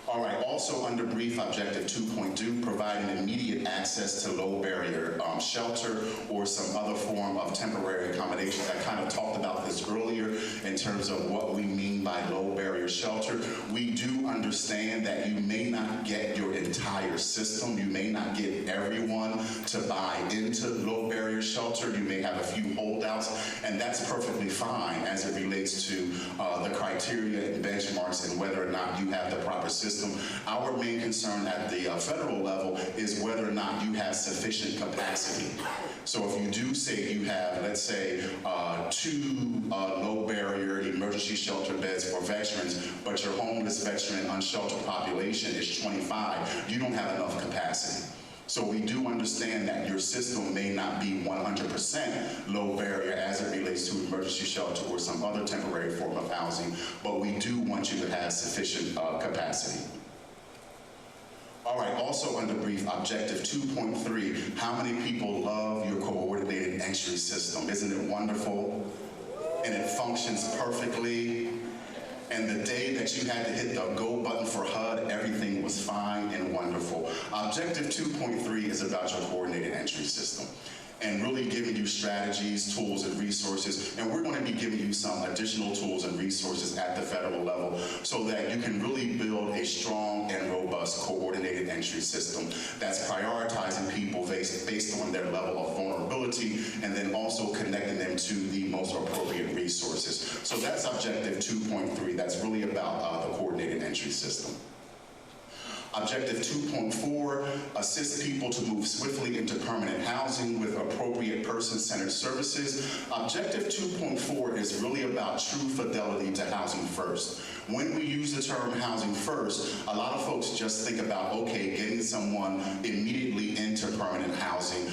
All right, also under brief, objective 2.2, providing immediate access to low barrier shelter or some other form of temporary accommodations. I kind of talked about this earlier in terms of what we mean by low barrier shelter. We do understand that you may not get your entire system. You may not get everyone to buy into low barrier shelter. You may have a few holdouts, and that's perfectly fine as it relates to the criteria and benchmarks and whether or not you have the proper system. Our main concern at the federal level is whether or not you have sufficient capacity. So if you do say you have, let's say, 2 low barrier emergency shelter beds for veterans, but your homeless veteran unsheltered population is 25, you don't have enough capacity. So we do understand that your system may not be 100% low barrier as it relates to emergency shelter or some other temporary form of housing, but we do want you to have sufficient capacity. All right, also under brief, objective 2.3, how many people love your coordinated entry system? Isn't it wonderful? And it functions perfectly. And the day that you had to hit the go button for HUD, everything was fine and wonderful. Objective 2.3 is about your coordinated entry system and really giving you strategies, tools, and resources. And we're going to be giving you some additional tools and resources at the federal level so that you can really build a strong and robust coordinated entry system that's prioritizing people based on their level of vulnerability and then also connecting them to the most appropriate resources. So that's objective 2.3. That's really about the coordinated entry system. Objective 2.4, assist people to move swiftly into permanent housing with appropriate person-centered services. Objective 2.4 is really about true fidelity to housing first. When we use the term housing first, a lot of folks just think about, okay, getting someone immediately into permanent housing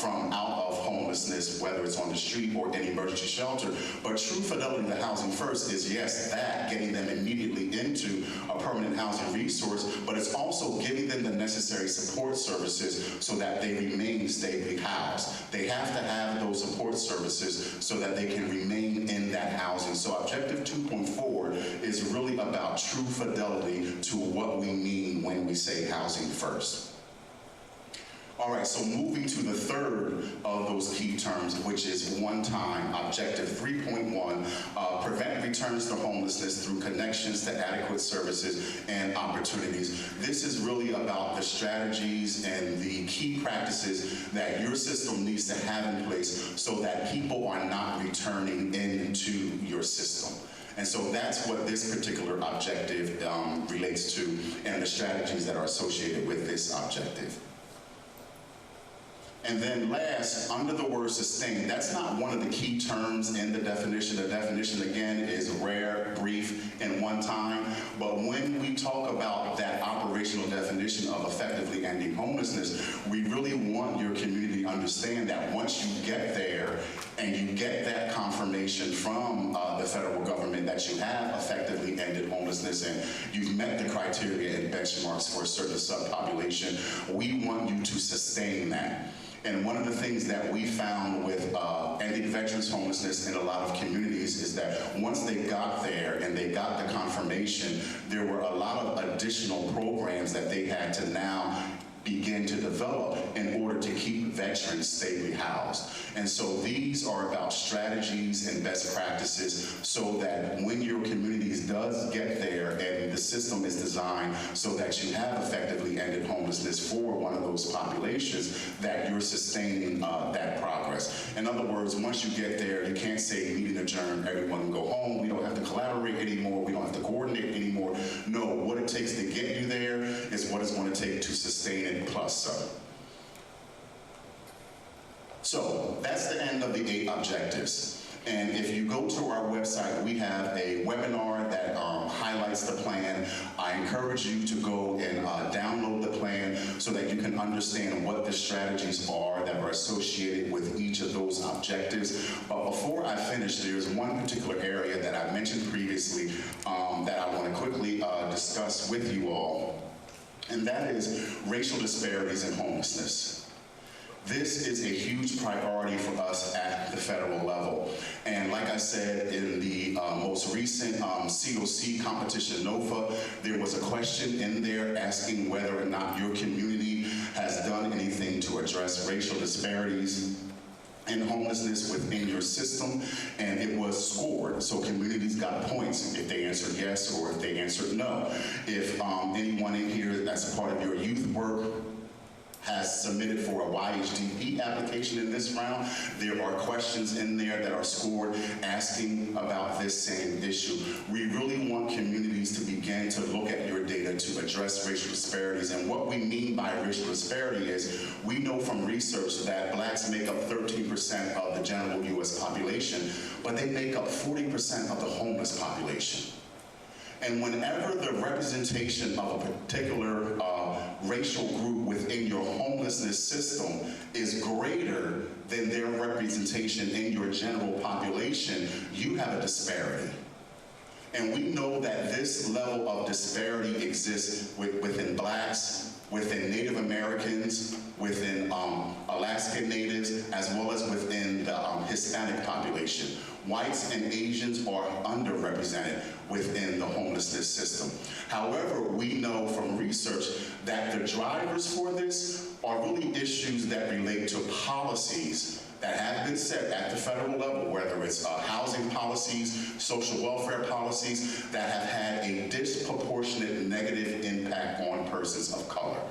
from out of homelessness, whether it's on the street or in emergency shelter. But true fidelity to housing first is, yes, that, getting them immediately into a permanent housing resource, but it's also giving them the necessary support services so that they remain stably housed. They have to have those support services so that they can remain in that housing. So objective 2.4 is really about true fidelity to what we mean when we say housing first. All right, so moving to the third of those key terms, which is one-time, objective 3.1, prevent returns to homelessness through connections to adequate services and opportunities. This is really about the strategies and the key practices that your system needs to have in place so that people are not returning into your system. And so that's what this particular objective relates to and the strategies that are associated with this objective. And then last, under the word sustain, that's not one of the key terms in the definition. The definition, again, is rare, brief, and one time. But when we talk about that operational definition of effectively ending homelessness, we really want your community to understand that once you get there and you get that confirmation from the federal government that you have effectively ended homelessness and you've met the criteria and benchmarks for a certain subpopulation, we want you to sustain that. And one of the things that we found with ending veterans homelessness in a lot of communities is that once they got there and they got the confirmation, there were a lot of additional programs that they had to now begin to develop in order to keep veterans stably housed. And so these are about strategies and best practices so that when your communities does get there and the system is designed so that you have effectively ended homelessness for one of those populations, that you're sustaining that progress. In other words, once you get there, you can't say meeting adjourned, everyone can go home, we don't have to collaborate anymore, we don't have to coordinate anymore. No, what it takes to get you there is what it's going to take to sustain it plus some. So that's the end of the 8 objectives. And if you go to our website, we have a webinar that highlights the plan. I encourage you to go and download the plan so that you can understand what the strategies are that are associated with each of those objectives. But before I finish, there's one particular area that I mentioned previously that I want to quickly discuss with you all, and that is racial disparities in homelessness. This is a huge priority for us at the federal level. And like I said, in the most recent COC competition, NOFA, there was a question in there asking whether or not your community has done anything to address racial disparities and homelessness within your system, and it was scored. So communities got points if they answered yes or if they answered no. If anyone in here that's a part of your youth work has submitted for a YHDP application in this round, there are questions in there that are scored asking about this same issue. We really want communities to begin to look at your data to address racial disparities. And what we mean by racial disparity is we know from research that blacks make up 13% of the general US population, but they make up 40% of the homeless population. And whenever the representation of a particular racial group within your homelessness system is greater than their representation in your general population, you have a disparity. And we know that this level of disparity exists within blacks, within Native Americans, within Alaskan Natives, as well as within the Hispanic population. Whites and Asians are underrepresented within the homelessness system. However, we know from research that the drivers for this are really issues that relate to policies that have been set at the federal level, whether it's housing policies, social welfare policies, that have had a disproportionate negative impact on persons of color.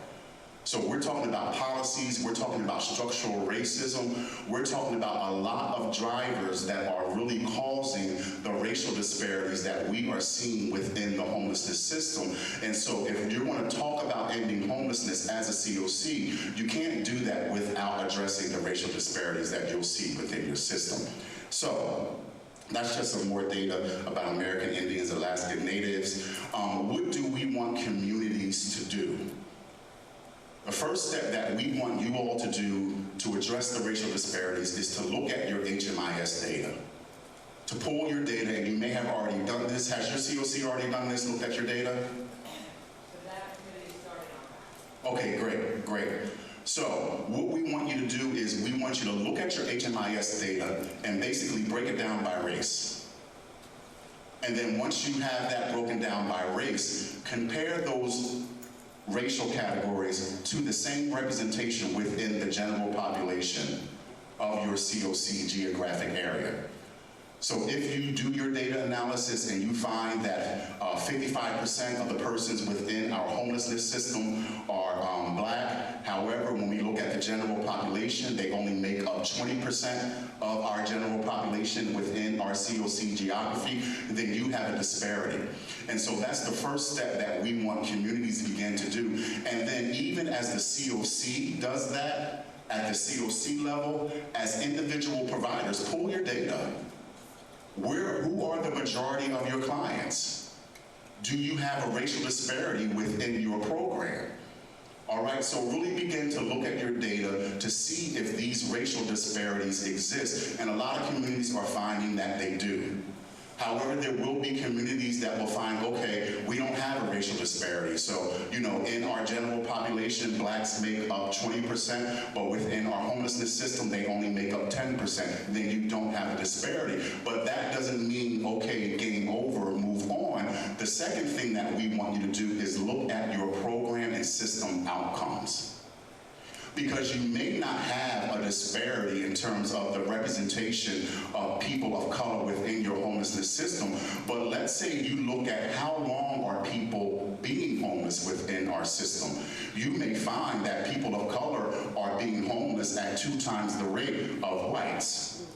So we're talking about policies, we're talking about structural racism, we're talking about a lot of drivers that are really causing the racial disparities that we are seeing within the homelessness system. And so if you want to talk about ending homelessness as a COC, you can't do that without addressing the racial disparities that you'll see within your system. So that's just some more data about American Indians, Alaskan Natives. What do we want communities to do? The first step that we want you all to do to address the racial disparities is to look at your HMIS data. To pull your data, and you may have already done this. Has your COC already done this, looked at your data? So that committee started on that. Okay, great, great. So what we want you to do is we want you to look at your HMIS data and basically break it down by race. And then once you have that broken down by race, compare those racial categories to the same representation within the general population of your COC geographic area. So if you do your data analysis and you find that 55% of the persons within our homelessness system are black, however, when we look at the general population, they only make up 20% of our general population within our COC geography, then you have a disparity. And so that's the first step that we want communities to begin to do. And then even as the COC does that, at the COC level, as individual providers, pull your data. Who are the majority of your clients? Do you have a racial disparity within your program? All right, so really begin to look at your data to see if these racial disparities exist, and a lot of communities are finding that they do. However, there will be communities that will find, okay, we don't have a racial disparity. So, in our general population, blacks make up 20%, but within our homelessness system, they only make up 10%. Then you don't have a disparity. But that doesn't mean, okay, game over, move on. The second thing that we want you to do is look at your program and system outcomes. Because you may not have a disparity in terms of the representation of people of color within your homelessness system, but let's say you look at how long are people being homeless within our system. You may find that people of color are being homeless at 2 times the rate of whites.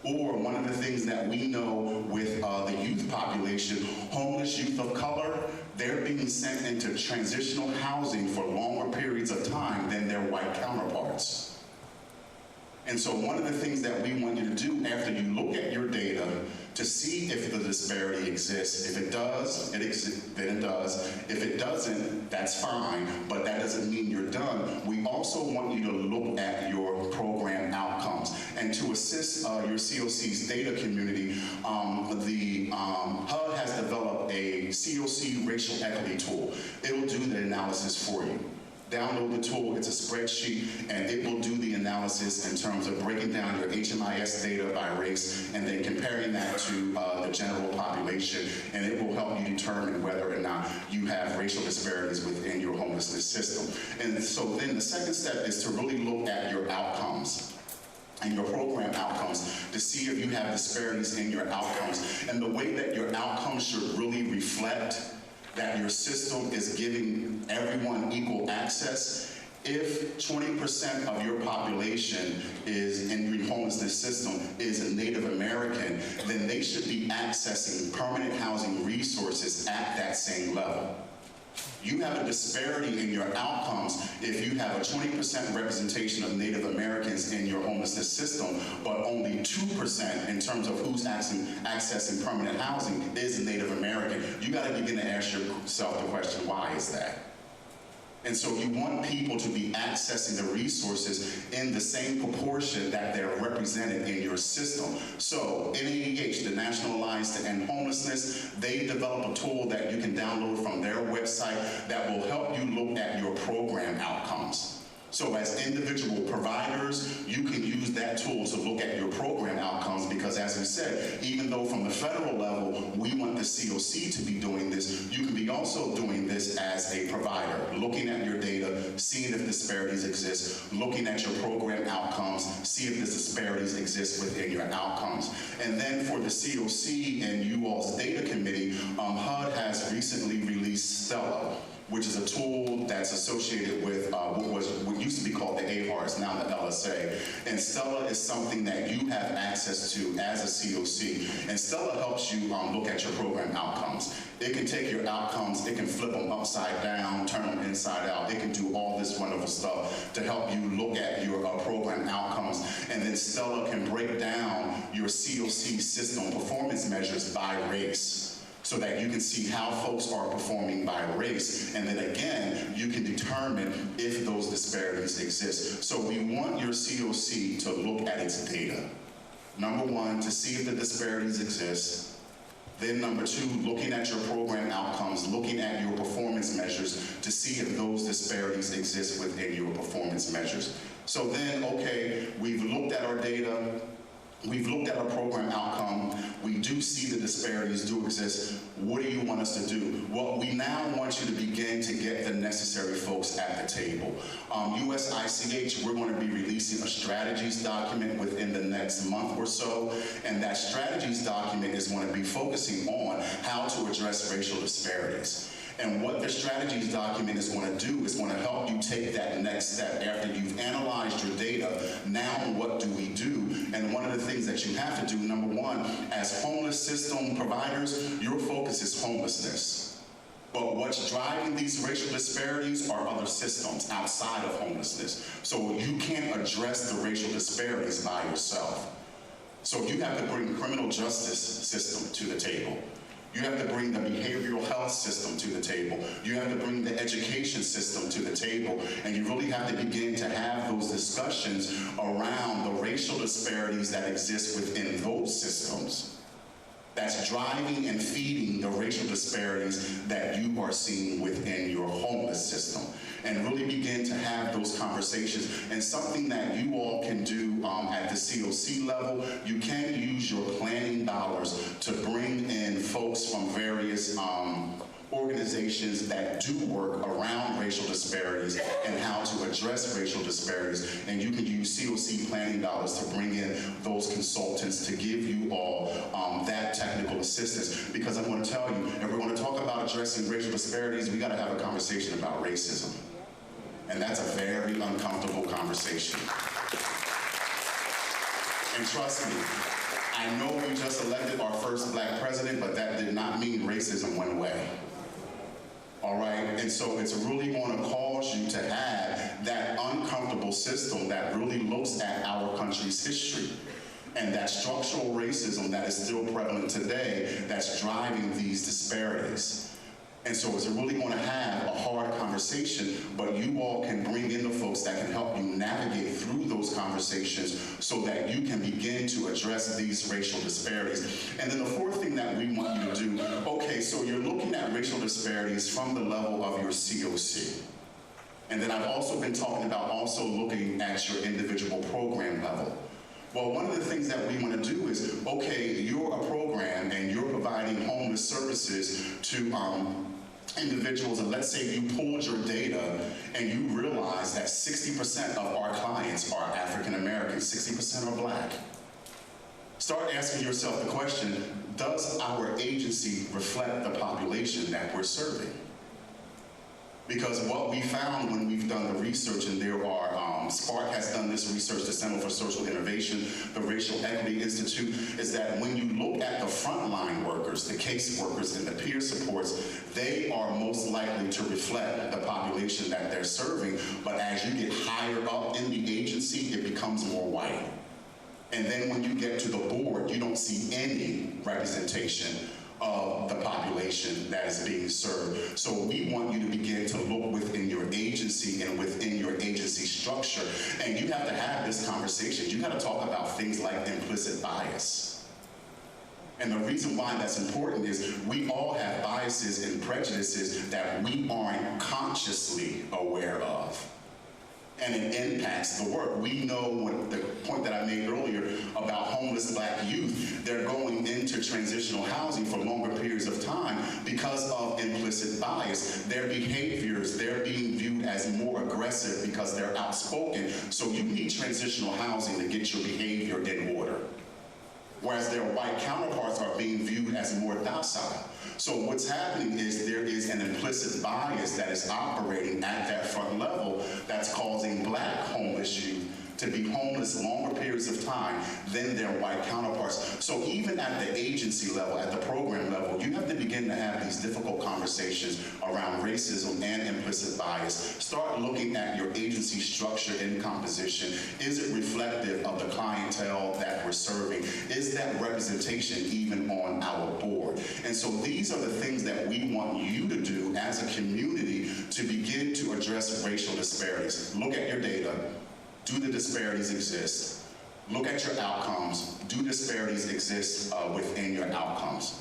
Or one of the things that we know with the youth population, homeless youth of color, they're being sent into transitional housing for longer periods of time than their white counterparts. And so one of the things that we want you to do after you look at your data to see if the disparity exists. If it does, then it does. If it doesn't, that's fine, but that doesn't mean you're done. We also want you to look at your program outcomes. And to assist your COC's data community, the HUD has developed a COC racial equity tool. It'll do the analysis for you. Download the tool, it's a spreadsheet, and it will do the analysis in terms of breaking down your HMIS data by race and then comparing that to the general population, and it will help you determine whether or not you have racial disparities within your homelessness system. And so then the second step is to really look at your outcomes and your program outcomes to see if you have disparities in your outcomes. And the way that your outcomes should really reflect that your system is giving everyone equal access. If 20% of your population is in your homelessness system is Native American, then they should be accessing permanent housing resources at that same level. You have a disparity in your outcomes if you have a 20% representation of Native Americans in your homelessness system, but only 2% in terms of who's accessing permanent housing is Native American. You got to begin to ask yourself the question, why is that? And so you want people to be accessing the resources in the same proportion that they're represented in your system. So NADH, the National Alliance to End Homelessness, they develop a tool that you can download from their website that will help you look at your program outcomes. So as individual providers, you can use that tool to look at your program outcomes because, as we said, even though from the federal level, we want the COC to be doing this, you can be also doing this as a provider, looking at your data, seeing if disparities exist, looking at your program outcomes, see if the disparities exist within your outcomes. And then for the COC and you all's data committee, HUD has recently released Stella, which is a tool that's associated with what used to be called the AHARS, now the LSA. And Stella is something that you have access to as a COC. And Stella helps you look at your program outcomes. It can take your outcomes, it can flip them upside down, turn them inside out. It can do all this wonderful stuff to help you look at your program outcomes. And then Stella can break down your COC system performance measures by race, so that you can see how folks are performing by race. And then again, you can determine if those disparities exist. So we want your COC to look at its data. Number one, to see if the disparities exist. Then number two, looking at your program outcomes, looking at your performance measures to see if those disparities exist within your performance measures. So then, okay, we've looked at our data, we've looked at our program outcome. We do see the disparities do exist. What do you want us to do? Well, we now want you to begin to get the necessary folks at the table. USICH, we're going to be releasing a strategies document within the next month or so, and that strategies document is going to be focusing on how to address racial disparities. And what the strategies document is going to do is going to help you take that next step after you've analyzed your data. Now, what do we do? And one of the things that you have to do, number one, as homeless system providers, your focus is homelessness. But what's driving these racial disparities are other systems outside of homelessness. So you can't address the racial disparities by yourself. So you have to bring the criminal justice system to the table. You have to bring the behavioral health system to the table. You have to bring the education system to the table. And you really have to begin to have those discussions around the racial disparities that exist within those systems that's driving and feeding the racial disparities that you are seeing within your homeless system. And really begin to have those conversations. And something that you all can do at the COC level, you can use your planning dollars to bring in folks from various organizations that do work around racial disparities and how to address racial disparities. And you can use COC planning dollars to bring in those consultants to give you all that technical assistance. Because I'm going to tell you, if we're going to talk about addressing racial disparities, we got to have a conversation about racism. And that's a very uncomfortable conversation. And trust me, I know we just elected our first black president, but that did not mean racism went away. All right, and so it's really going to cause you to have that uncomfortable system that really looks at our country's history and that structural racism that is still prevalent today that's driving these disparities. And so it's really going to have a hard conversation, but you all can bring in the folks that can help you navigate through those conversations so that you can begin to address these racial disparities. And then the fourth thing that we want you to do, okay, so you're looking at racial disparities from the level of your COC. And then I've also been talking about also looking at your individual program level. Well, one of the things that we want to do is, okay, you're a program and you're providing homeless services to individuals, and let's say you pulled your data and you realize that 60% of our clients are African American, 60% are black. Start asking yourself the question, does our agency reflect the population that we're serving? Because what we found when we've done the research, and there are, SPARC has done this research, the Center for Social Innovation, the Racial Equity Institute, is that when you look at the frontline workers, the case workers and the peer supports, they are most likely to reflect the population that they're serving, but as you get higher up in the agency, it becomes more white. And then when you get to the board, you don't see any representation of the population that is being served. So we want you to begin to look within your agency and within your agency structure. And you have to have this conversation. You got to talk about things like implicit bias. And the reason why that's important is we all have biases and prejudices that we aren't consciously aware of. And it impacts the work. We know what the point that I made earlier about homeless black youth, they're going into transitional housing for longer periods of time because of implicit bias. Their behaviors, they're being viewed as more aggressive because they're outspoken. So you need transitional housing to get your behavior in order. Whereas their white counterparts are being viewed as more docile. So what's happening is there is an implicit bias that is operating at that front level that's causing black homeless youth to be homeless longer periods of time than their white counterparts. So even at the agency level, at the program level, you have to begin to have these difficult conversations around racism and implicit bias. Start looking at your agency structure and composition. Is it reflective of the clientele that we're serving? Is that representation even on our board? And so these are the things that we want you to do as a community to begin to address racial disparities. Look at your data. Do the disparities exist? Look at your outcomes. Do disparities exist within your outcomes?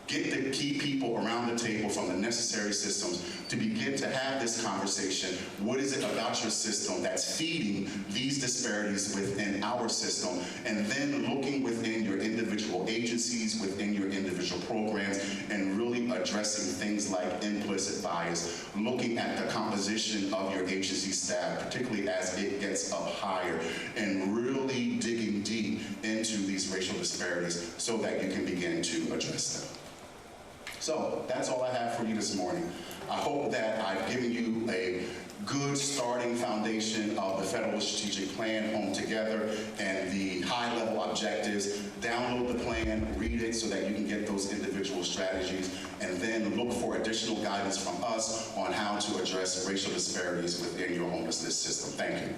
Get the key people around the table from the necessary systems to begin to have this conversation. What is it about your system that's feeding these disparities within our system? And then looking within your individual agencies, within your individual programs, and really addressing things like implicit bias, looking at the composition of your agency staff, particularly as it gets up higher, and really digging deep into these racial disparities so that you can begin to address them. So that's all I have for you this morning. I hope that I've given you a good starting foundation of the federal strategic plan, Home Together, and the high-level objectives. Download the plan, read it so that you can get those individual strategies, and then look for additional guidance from us on how to address racial disparities within your homelessness system. Thank you.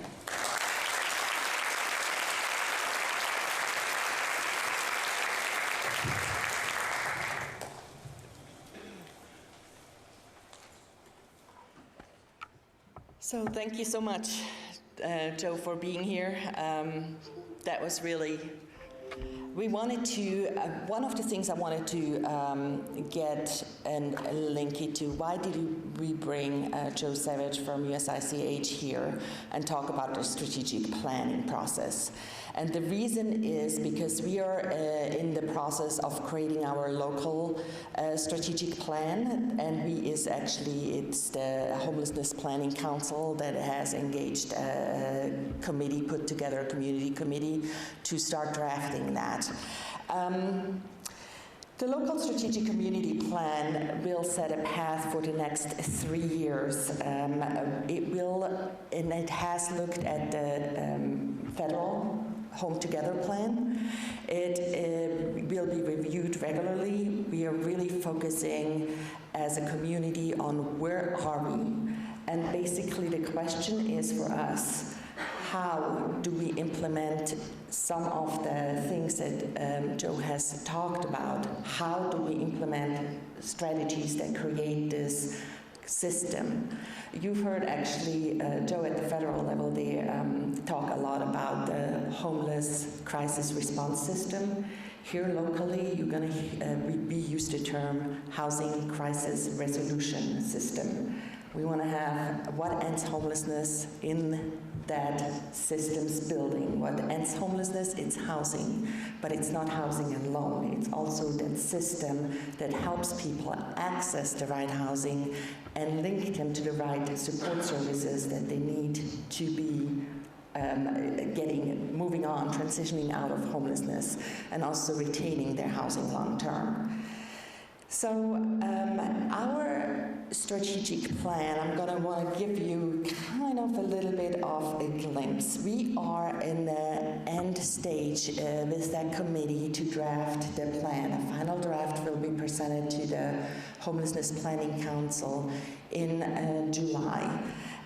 So thank you so much, Joe, for being here. That was really, we wanted to, one of the things I wanted to get and link it to, why did we bring Joe Savage from USICH here and talk about the strategic planning process? And the reason is because we are in the process of creating our local strategic plan, and it's the Homelessness Planning Council that has engaged a committee, put together a community committee to start drafting that. The local strategic community plan will set a path for the next 3 years. It has looked at the federal Home Together plan. It will be reviewed regularly. We are really focusing as a community on where are we? And basically the question is for us, how do we implement some of the things that Joe has talked about? How do we implement strategies that create this system? You've heard actually, Joe, at the federal level, they talk a lot about the homeless crisis response system. Here locally, we use the term housing crisis resolution system. We want to have what ends homelessness in that system's building. What ends homelessness, it's housing, but it's not housing alone. It's also that system that helps people access the right housing and link them to the right support services that they need to be moving on, transitioning out of homelessness, and also retaining their housing long term. So our strategic plan, I'm going to want to give you kind of a little bit of a glimpse. We are in the end stage with that committee to draft the plan. A final draft will be presented to the Homelessness Planning Council in July.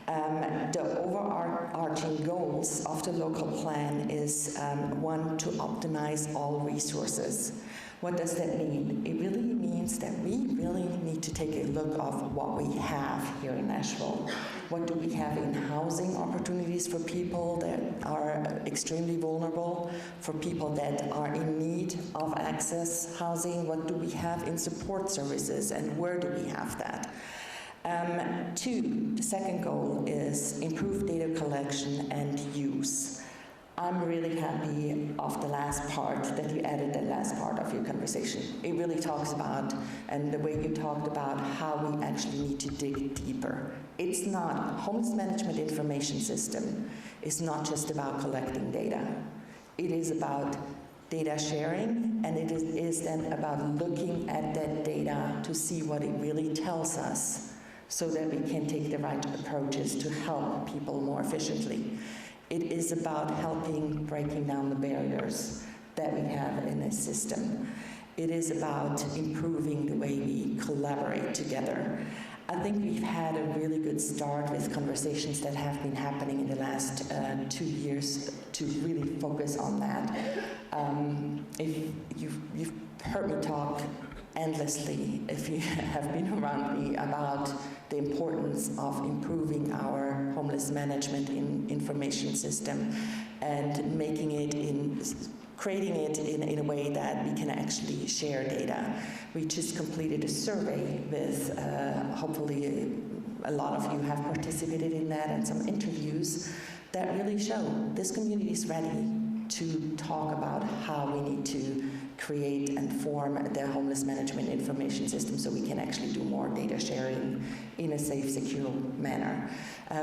The overarching goals of the local plan is one, to optimize all resources. What does that mean? It really means that we really need to take a look of what we have here in Nashville. What do we have in housing opportunities for people that are extremely vulnerable, for people that are in need of access housing? What do we have in support services, and where do we have that? Two, the second goal is improve data collection and use. I'm really happy of the last part, that you added the last part of your conversation. It really talks about, and the way you talked about how we actually need to dig deeper. It's not, homeless management information system is not just about collecting data. It is about data sharing, and it is then about looking at that data to see what it really tells us so that we can take the right approaches to help people more efficiently. It is about breaking down the barriers that we have in this system. It is about improving the way we collaborate together. I think we've had a really good start with conversations that have been happening in the last 2 years to really focus on that. If you've heard me talk endlessly, if you have been around me, about the importance of improving our homeless management information system and creating it in a way that we can actually share data. We just completed a survey with, hopefully a lot of you have participated in that, and some interviews that really show this community is ready to talk about how we need to create and form the homeless management information system so we can actually do more data sharing in a safe, secure manner.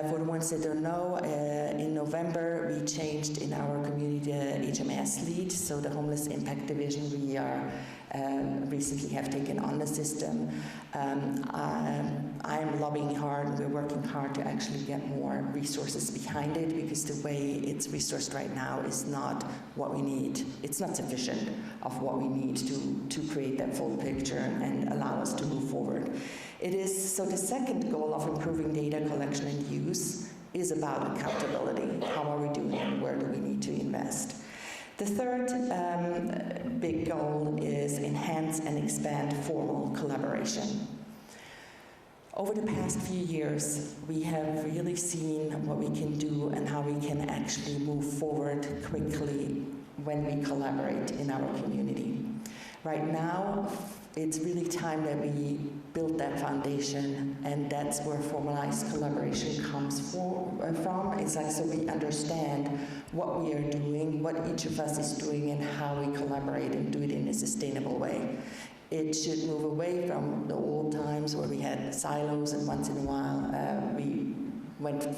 For the ones that don't know, in November we changed in our community the HMS lead, so the Homeless Impact Division we are recently have taken on the system. I am lobbying hard, and we're working hard to actually get more resources behind it, because the way it's resourced right now is not what we need. It's not sufficient of what we need to create that full picture and allow us to move forward. It is, so the second goal of improving data collection and use is about accountability. How are we doing it? Where do we need to invest? The third big goal is enhance and expand formal collaboration. Over the past few years, we have really seen what we can do and how we can actually move forward quickly when we collaborate in our community. Right now, it's really time that we build that foundation, and that's where formalized collaboration comes from. It's like, so we understand what we are doing, what each of us is doing, and how we collaborate and do it in a sustainable way. It should move away from the old times where we had silos, and once in a while we went to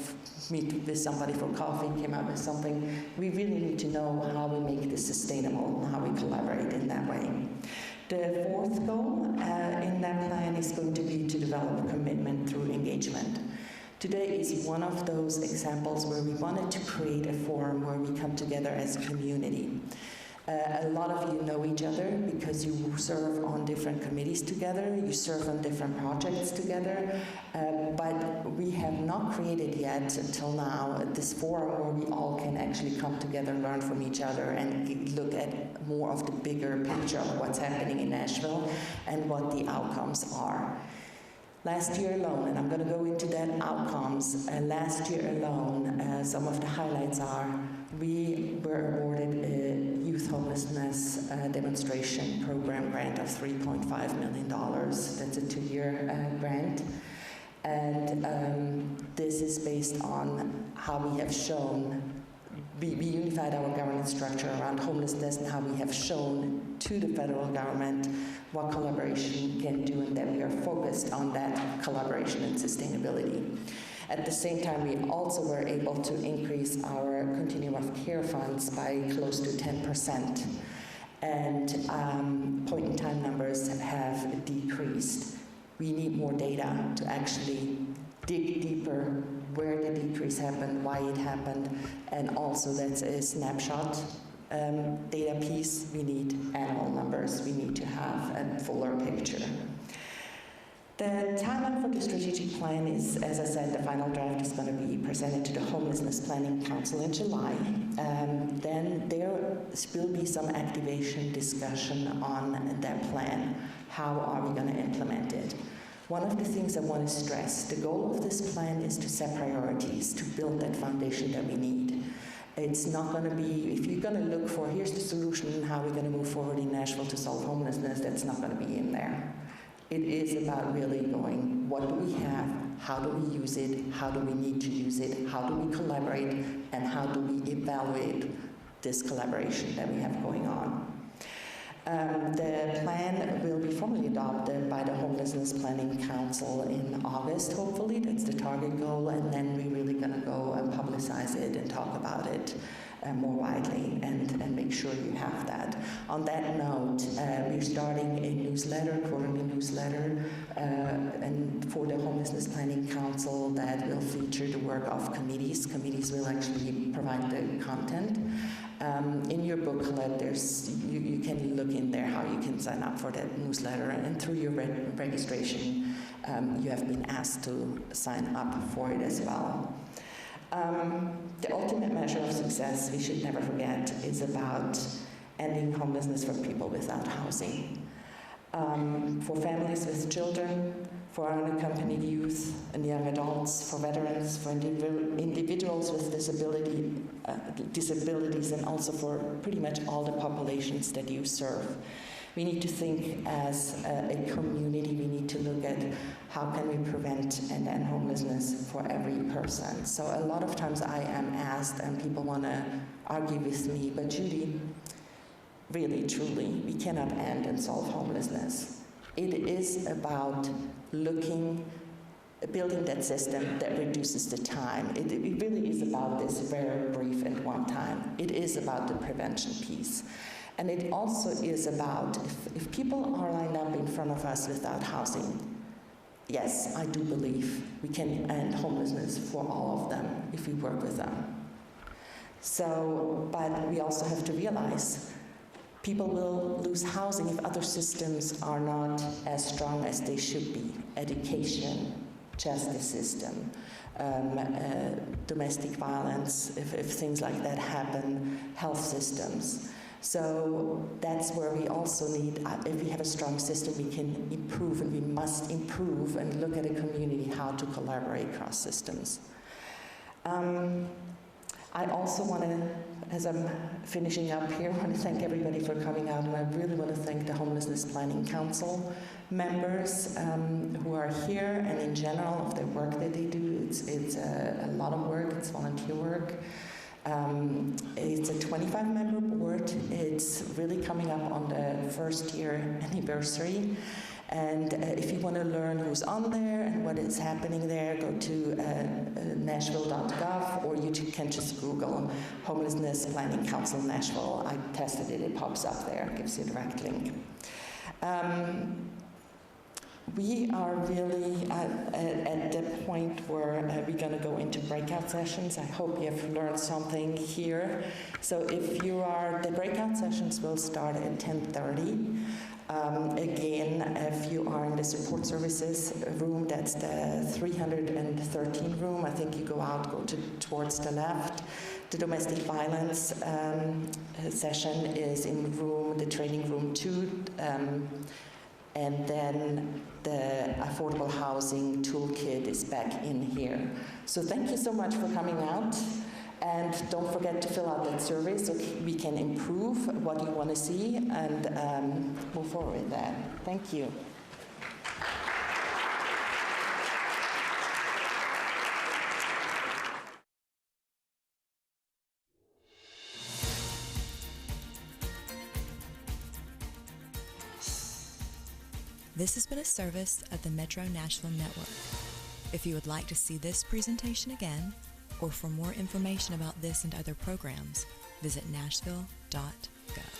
meet with somebody for coffee, came up with something. We really need to know how we make this sustainable and how we collaborate in that way. The fourth goal in that plan is going to be to develop a commitment through engagement. Today is one of those examples where we wanted to create a forum where we come together as a community. A lot of you know each other because you serve on different committees together, you serve on different projects together, but we have not created yet until now this forum where we all can actually come together, learn from each other, and look at more of the bigger picture of what's happening in Nashville and what the outcomes are. Last year alone, and I'm going to go into that outcomes, last year alone, some of the highlights are we were awarded a youth homelessness demonstration program grant of $3.5 million. That's a 2-year grant. And this is based on how we have shown, we unified our governance structure around homelessness and how we have shown to the federal government what collaboration can do, and that we are focused on that collaboration and sustainability. At the same time, we also were able to increase our continuum of care funds by close to 10%. And point-in-time numbers have decreased. We need more data to actually dig deeper where the decrease happened, why it happened, and also that's a snapshot data piece. We need annual numbers. We need to have a fuller picture. The timeline for the strategic plan is, as I said, the final draft is going to be presented to the Homelessness Planning Council in July. Then there will be some activation discussion on that plan. How are we going to implement it? One of the things I want to stress, the goal of this plan is to set priorities, to build that foundation that we need. It's not going to be, if you're going to look for, here's the solution and how we're going to move forward in Nashville to solve homelessness, that's not going to be in there. It is about really going, what do we have, how do we use it, how do we need to use it, how do we collaborate, and how do we evaluate this collaboration that we have going on. The plan will be formally adopted by the Homelessness Planning Council in August, hopefully. That's the target goal, and then we're really going to go and publicize it and talk about it more widely and make sure you have that. On that note, we're starting a newsletter, quarterly newsletter, and for the Homelessness Planning Council that will feature the work of committees. Committees will actually provide the content. In your booklet, you can look in there how you can sign up for that newsletter, and through your registration, you have been asked to sign up for it as well. The ultimate measure of success, we should never forget, is about ending homelessness for people without housing. For families with children, for unaccompanied youth and young adults, for veterans, for individuals with disabilities, and also for pretty much all the populations that you serve. We need to think as a community, we need to look at how can we prevent and end homelessness for every person. So a lot of times I am asked, and people want to argue with me, but Judy, really, truly, we cannot end and solve homelessness. It is about looking building that system that reduces the time. It really is about this very brief and one time. It is about the prevention piece. And it also is about if people are lined up in front of us without housing, yes, I do believe we can end homelessness for all of them if we work with them. So, but we also have to realize people will lose housing if other systems are not as strong as they should be. Education, justice system, domestic violence, if things like that happen, health systems. So that's where we also need, if we have a strong system, we can improve, and we must improve and look at a community how to collaborate across systems. I also want to, as I'm finishing up here, I want to thank everybody for coming out, and I really want to thank the Homelessness Planning Council members who are here, and in general of the work that they do. It's a lot of work, it's volunteer work. It's a 25-member board. It's really coming up on the first year anniversary. And if you want to learn who's on there and what is happening there, go to nashville.gov, or you can just Google Homelessness Planning Council Nashville. I tested it, it pops up there, gives you a direct link. We are really at the point where we're going to go into breakout sessions. I hope you have learned something here. So if you are, the breakout sessions will start at 10:30. Again, if you are in the support services room, that's the 313 room. I think you go out, towards the left. The domestic violence session is in the training room 2. And then the affordable housing toolkit is back in here. So thank you so much for coming out. And don't forget to fill out that survey so we can improve what you want to see and move forward with that. Thank you. This has been a service of the Metro Nashville Network. If you would like to see this presentation again, or for more information about this and other programs, visit nashville.gov.